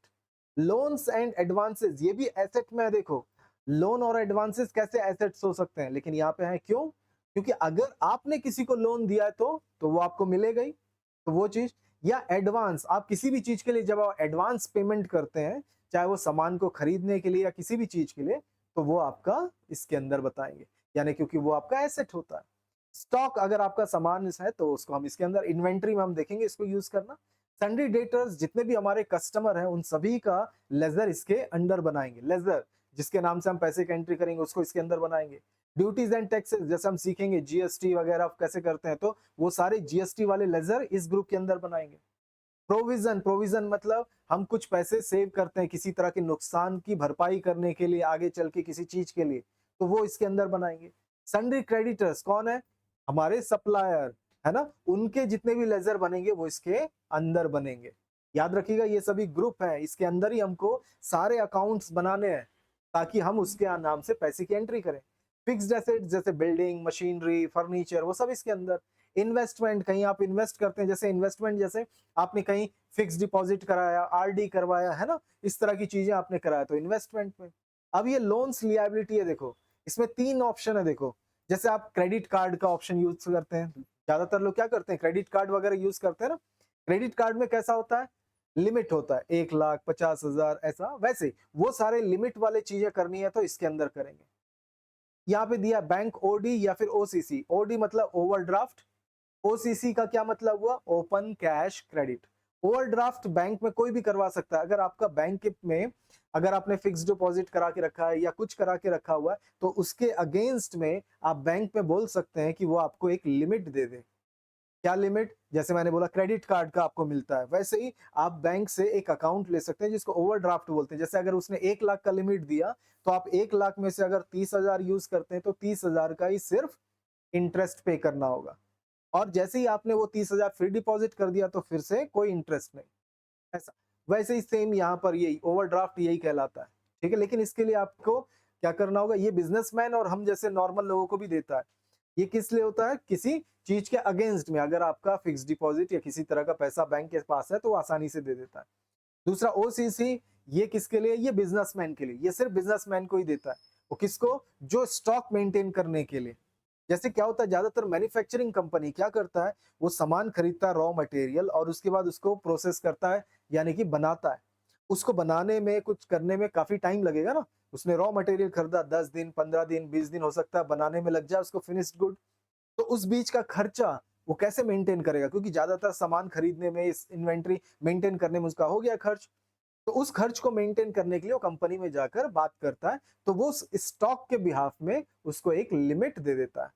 लोन्स एंड एडवांसेस ये भी एसेट में है। देखो लोन और एडवांसेस कैसे एसेट्स हो सकते हैं, लेकिन यहाँ पे है क्यों, क्योंकि अगर आपने किसी को लोन दिया है तो वो आपको मिलेगा ही, तो वो चीज। या एडवांस, आप किसी भी चीज के लिए जब आप एडवांस पेमेंट करते हैं, चाहे वो सामान को खरीदने के लिए या किसी भी चीज के लिए, तो वो आपका इसके अंदर बताएंगे, यानी क्योंकि वो आपका एसेट होता है। स्टॉक अगर आपका सामान है तो उसको हम इसके अंदर इन्वेंट्री में हम देखेंगे इसको यूज करना। सन्ड्री डेटर्स जितने भी हमारे कस्टमर हैं उन सभी का लेजर इसके अंडर बनाएंगे, लेजर जिसके नाम से हम पैसे की एंट्री करेंगे उसको इसके अंदर बनाएंगे। ड्यूटीज एंड टैक्सेस जैसे हम सीखेंगे जीएसटी वगैरह कैसे करते हैं, तो वो सारे जीएसटी वाले लेजर इस ग्रुप के अंदर बनाएंगे। प्रोविजन, प्रोविजन मतलब हम कुछ पैसे सेव करते हैं किसी तरह के नुकसान की भरपाई करने के लिए आगे चल के किसी चीज के लिए, तो वो इसके अंदर बनाएंगे। सन्ड्री क्रेडिटर्स कौन है, हमारे सप्लायर है ना, उनके जितने भी लेजर बनेंगे वो इसके अंदर बनेंगे। याद रखिएगा ये सभी ग्रुप है, इसके अंदर ही हमको सारे अकाउंट्स बनाने हैं ताकि हम उसके नाम से पैसे की एंट्री करें। फिक्स्ड एसेट जैसे बिल्डिंग, मशीनरी, फर्नीचर, वो सब इसके अंदर। इन्वेस्टमेंट, कहीं आप इन्वेस्ट करते हैं, जैसे इन्वेस्टमेंट जैसे आपने कहीं फिक्स डिपॉजिट कराया, आरडी करवाया है ना, इस तरह की चीजें आपने कराया तो इन्वेस्टमेंट में। अब ये लोन्स लिएबिलिटी है, देखो इसमें 3 ऑप्शन है। देखो जैसे आप क्रेडिट कार्ड का ऑप्शन यूज करते हैं, ज्यादातर लोग क्या करते हैं क्रेडिट कार्ड वगैरह यूज करते हैं ना। क्रेडिट कार्ड में कैसा होता है, लिमिट होता है 1,50,000 ऐसा, वैसे वो सारे लिमिट वाले चीजें करनी है तो इसके अंदर करेंगे। यहाँ पे दिया बैंक ओडी या फिर ओसीसी। ओडी मतलब ओवरड्राफ्ट, ओसीसी का क्या मतलब हुआ, open cash credit. Overdraft bank में कोई भी करवा सकता है, अगर आपका बैंक में अगर आपने फिक्स डिपॉजिट करा के रखा है या कुछ करा के रखा हुआ है तो उसके अगेंस्ट में आप बैंक में बोल सकते हैं कि वो आपको एक लिमिट दे दे। क्या लिमिट, जैसे मैंने बोला क्रेडिट कार्ड का आपको मिलता है, वैसे ही आप बैंक से एक अकाउंट ले सकते हैं जिसको ओवरड्राफ्ट बोलते हैं। जैसे अगर उसने 1 लाख का लिमिट दिया तो आप 1 लाख में से अगर 30,000 यूज करते हैं तो 30,000 का ही सिर्फ इंटरेस्ट पे करना होगा, और जैसे ही आपने वो 30,000 फिर डिपॉजिट कर दिया तो फिर से कोई इंटरेस्ट नहीं, ऐसा। वैसे ही सेम यहाँ पर यही ओवरड्राफ्ट यही कहलाता है, ठीक है। लेकिन इसके लिए आपको क्या करना होगा, ये बिजनेसमैन और हम जैसे नॉर्मल लोगों को भी देता है। ये किस लिए होता है, किसी चीज के अगेंस्ट में अगर आपका फिक्स डिपॉजिट या किसी तरह का पैसा बैंक के पास है तो वो आसानी से दे देता है। दूसरा ओसीसी, ये किसके लिए, ये बिजनेसमैन के लिए, ये सिर्फ बिजनेसमैन को ही देता है। वो किसको, जो स्टॉक मेंटेन करने के लिए। जैसे क्या होता है ज्यादातर मैन्युफैक्चरिंग कंपनी क्या करता है, वो सामान खरीदता है रॉ मटेरियल और उसके बाद उसको प्रोसेस करता है, यानी कि बनाता है। उसको बनाने में कुछ करने में काफी टाइम लगेगा ना, उसने रॉ मटेरियल खरीदा 10 दिन 15 दिन 20 दिन हो सकता है बनाने में लग जाए उसको फिनिश्ड गुड, तो उस बीच का खर्चा वो कैसे मेंटेन करेगा, क्योंकि ज्यादातर सामान खरीदने में इस इन्वेंट्री मेंटेन करने में उसका हो गया खर्च, तो उस खर्च को मेंटेन करने के लिए वो कंपनी में जाकर बात करता है, तो वो स्टॉक के बिहाफ में उसको एक लिमिट दे देता है।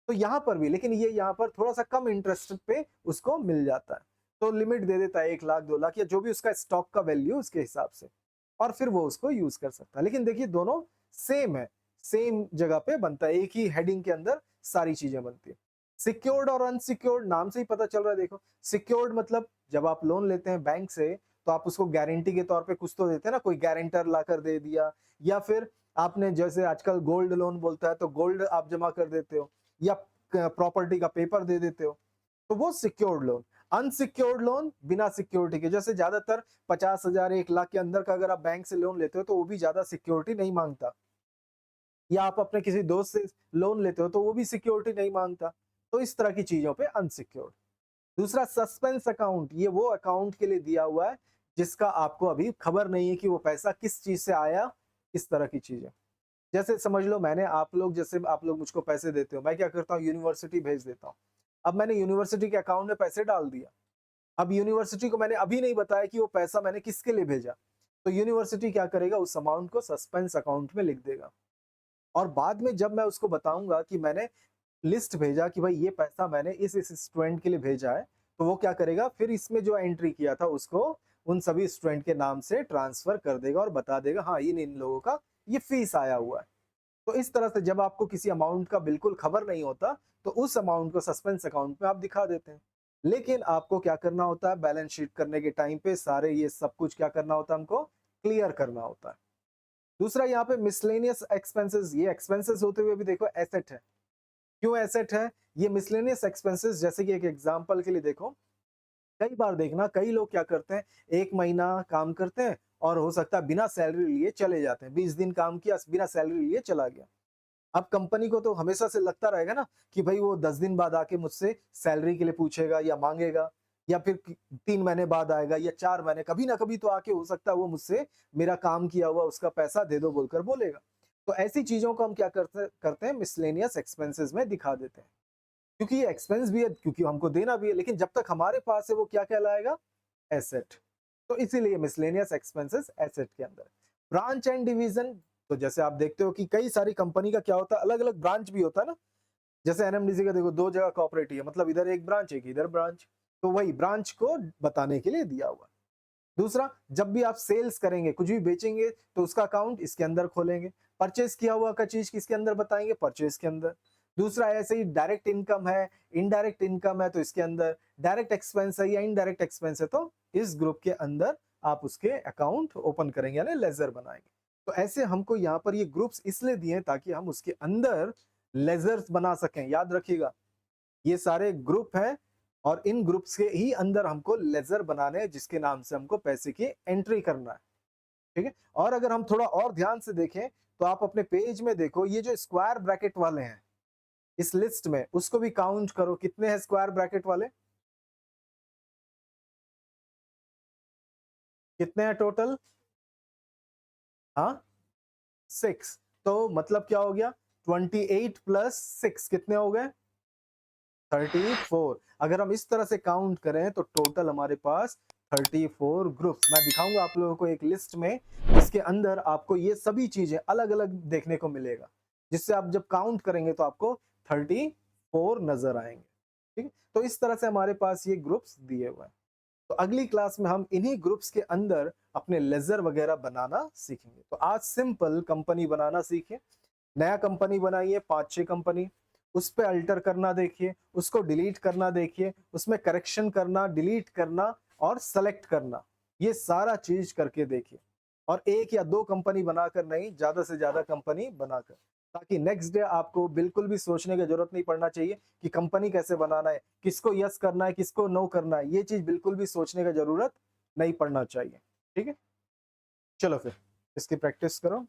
तो यहाँ पर भी, लेकिन ये यहाँ पर थोड़ा सा कम इंटरेस्ट पे उसको मिल जाता है, तो लिमिट दे देता है 1 लाख 2 लाख या जो भी उसका स्टॉक का वैल्यू उसके हिसाब से, और फिर वो उसको यूज कर सकता है। लेकिन देखिए दोनों सेम है, सेम जगह पे बनता है, एक ही हेडिंग के अंदर सारी चीजें बनती है। सिक्योर्ड और अनसिक्योर्ड नाम से ही पता चल रहा है। देखो सिक्योर्ड मतलब जब आप लोन लेते हैं बैंक से तो आप उसको गारंटी के तौर पे कुछ तो देते हैं ना, कोई गारंटर लाकर दे दिया, या फिर आपने जैसे आजकल गोल्ड लोन बोलता है तो गोल्ड आप जमा कर देते हो, या प्रॉपर्टी का पेपर दे देते हो, तो वो सिक्योर्ड लोन। अनसिक्योर्ड लोन बिना सिक्योरिटी के, जैसे ज्यादातर 50,000 1 लाख के अंदर का अगर आप बैंक से लोन लेते हो तो वो भी ज्यादा सिक्योरिटी नहीं मांगता, या आप अपने किसी दोस्त से लोन लेते हो तो वो भी सिक्योरिटी नहीं मांगता, तो इस तरह की चीजों पे अनसिक्योर्ड। दूसरा सस्पेंस अकाउंट, ये वो अकाउंट के लिए दिया हुआ है जिसका आपको अभी खबर नहीं है कि वो पैसा किस चीज से आया, इस तरह की चीजें। जैसे समझ लो मैंने आप लोग, जैसे आप लोग मुझको पैसे देते हो, मैं क्या करता हूँ यूनिवर्सिटी भेज देता हूँ। अब मैंने यूनिवर्सिटी के अकाउंट में पैसे डाल दिया, अब यूनिवर्सिटी को मैंने अभी नहीं बताया कि वो पैसा मैंने किसके लिए भेजा, तो यूनिवर्सिटी क्या करेगा, उस अमाउंट को सस्पेंस अकाउंट में लिख देगा, और बाद में जब मैं उसको बताऊंगा कि मैंने लिस्ट भेजा कि भाई ये पैसा मैंने इस स्टूडेंट के लिए भेजा है, तो वो क्या करेगा, फिर इसमें जो एंट्री किया था उसको उन सभी स्टूडेंट के नाम से ट्रांसफर कर देगा और बता देगा हाँ इन इन लोगों का ये फीस आया हुआ है। तो इस तरह से जब आपको किसी अमाउंट का बिल्कुल खबर नहीं होता तो उस अमाउंट को सस्पेंस अकाउंट में आप दिखा देते हैं। लेकिन आपको क्या करना होता है, बैलेंस शीट करने के टाइम पे सारे ये सब कुछ क्या करना होता है, हमको क्लियर करना होता है। दूसरा यहाँ पे मिसलेनियस एक्सपेंसेस, ये एक्सपेंसेस होते हुए भी देखो एसेट है। क्यों एसेट है? ये मिसलेनियस एक्सपेंसेस, जैसे कि एक एग्जांपल के लिए देखो, कई बार देखना कई लोग क्या करते हैं, 1 महीना काम करते हैं और हो सकता है बिना सैलरी लिए चले जाते हैं। 20 दिन काम किया, बिना सैलरी लिए चला गया। अब कंपनी को तो हमेशा से लगता रहेगा ना कि भाई वो 10 दिन बाद आके मुझसे सैलरी के लिए पूछेगा या मांगेगा, या फिर 3 महीने बाद आएगा या 4 महीने, कभी ना कभी तो आके हो सकता है वो मुझसे मेरा काम किया हुआ उसका पैसा दे दो बोलकर बोलेगा। तो ऐसी चीजों को हम क्या करते हैं, मिसलेनियस एक्सपेंसेस में दिखा देते हैं, क्योंकि ये एक्सपेंस भी है, क्योंकि हमको देना भी है, लेकिन जब तक हमारे पास है वो क्या कहलाएगा, एसेट। तो इसीलिए मिसलेनियस एक्सपेंसेस एसेट के अंदर। ब्रांच एंड डिवीजन, तो जैसे आप देखते हो कि कई सारी कंपनी का क्या होता है, अलग अलग ब्रांच भी होता है ना। जैसे एनएमडीसी का देखो 2 जगह कॉपरेटिव है, मतलब इधर एक ब्रांच एक इधर ब्रांच, तो वही ब्रांच को बताने के लिए दिया हुआ। दूसरा, जब भी आप सेल्स करेंगे, कुछ भी बेचेंगे, तो उसका अकाउंट इसके अंदर खोलेंगे। परचेज किया हुआ का चीज किसके अंदर बताएंगे, परचेज के अंदर। दूसरा, ऐसे ही डायरेक्ट इनकम है, इनडायरेक्ट इनकम है तो इसके अंदर, डायरेक्ट एक्सपेंस है या इनडायरेक्ट एक्सपेंस है तो इस ग्रुप के अंदर आप उसके अकाउंट ओपन करेंगे, यानी लेजर बनाएंगे। तो ऐसे हमको यहाँ पर ये ग्रुप्स इसलिए दिए हैं ताकि हम उसके अंदर लेजर्स बना सकें। याद रखिएगा, ये सारे ग्रुप हैं और इन ग्रुप्स के ही अंदर हमको लेजर बनाने हैं, जिसके नाम से हमको पैसे की एंट्री करना है। ठीक है। और अगर हम थोड़ा और ध्यान से देखें तो आप अपने पेज में देखो, ये जो स्क्वायर ब्रैकेट वाले हैं इस लिस्ट में, उसको भी काउंट करो, कितने हैं स्क्वायर ब्रैकेट वाले, कितने हैं टोटल? हाँ, 6। तो मतलब क्या हो गया, 28 प्लस 6 कितने हो गए, 34। अगर हम इस तरह से काउंट करें तो टोटल हमारे पास 34 ग्रुप्स। मैं दिखाऊंगा आप लोगों को एक लिस्ट में, जिसके अंदर आपको ये सभी चीजें अलग अलग देखने को मिलेगा, जिससे आप जब काउंट करेंगे तो आपको 34 नजर आएंगे। ठीक है। तो इस तरह से हमारे पास ये ग्रुप्स दिए हुए हैं। तो अगली क्लास में हम इन्हीं ग्रुप्स के अंदर अपने लेजर वगैरह बनाना सीखेंगे। तो आज सिंपल कंपनी बनाना सीखे, नया कंपनी बनाइए, 5-6 कंपनी, उस पे अल्टर करना देखिए, उसको डिलीट करना देखिए, उसमें करेक्शन करना, डिलीट करना और सेलेक्ट करना, ये सारा चीज करके देखिए। और 1 या 2 कंपनी बनाकर नहीं, ज्यादा से ज्यादा कंपनी बनाकर, ताकि नेक्स्ट डे आपको बिल्कुल भी सोचने की जरूरत नहीं पड़ना चाहिए कि कंपनी कैसे बनाना है, किसको यस करना है, किसको नो करना है, ये चीज बिल्कुल भी सोचने की जरूरत नहीं पड़ना चाहिए। ठीक है, चलो फिर इसकी प्रैक्टिस करो।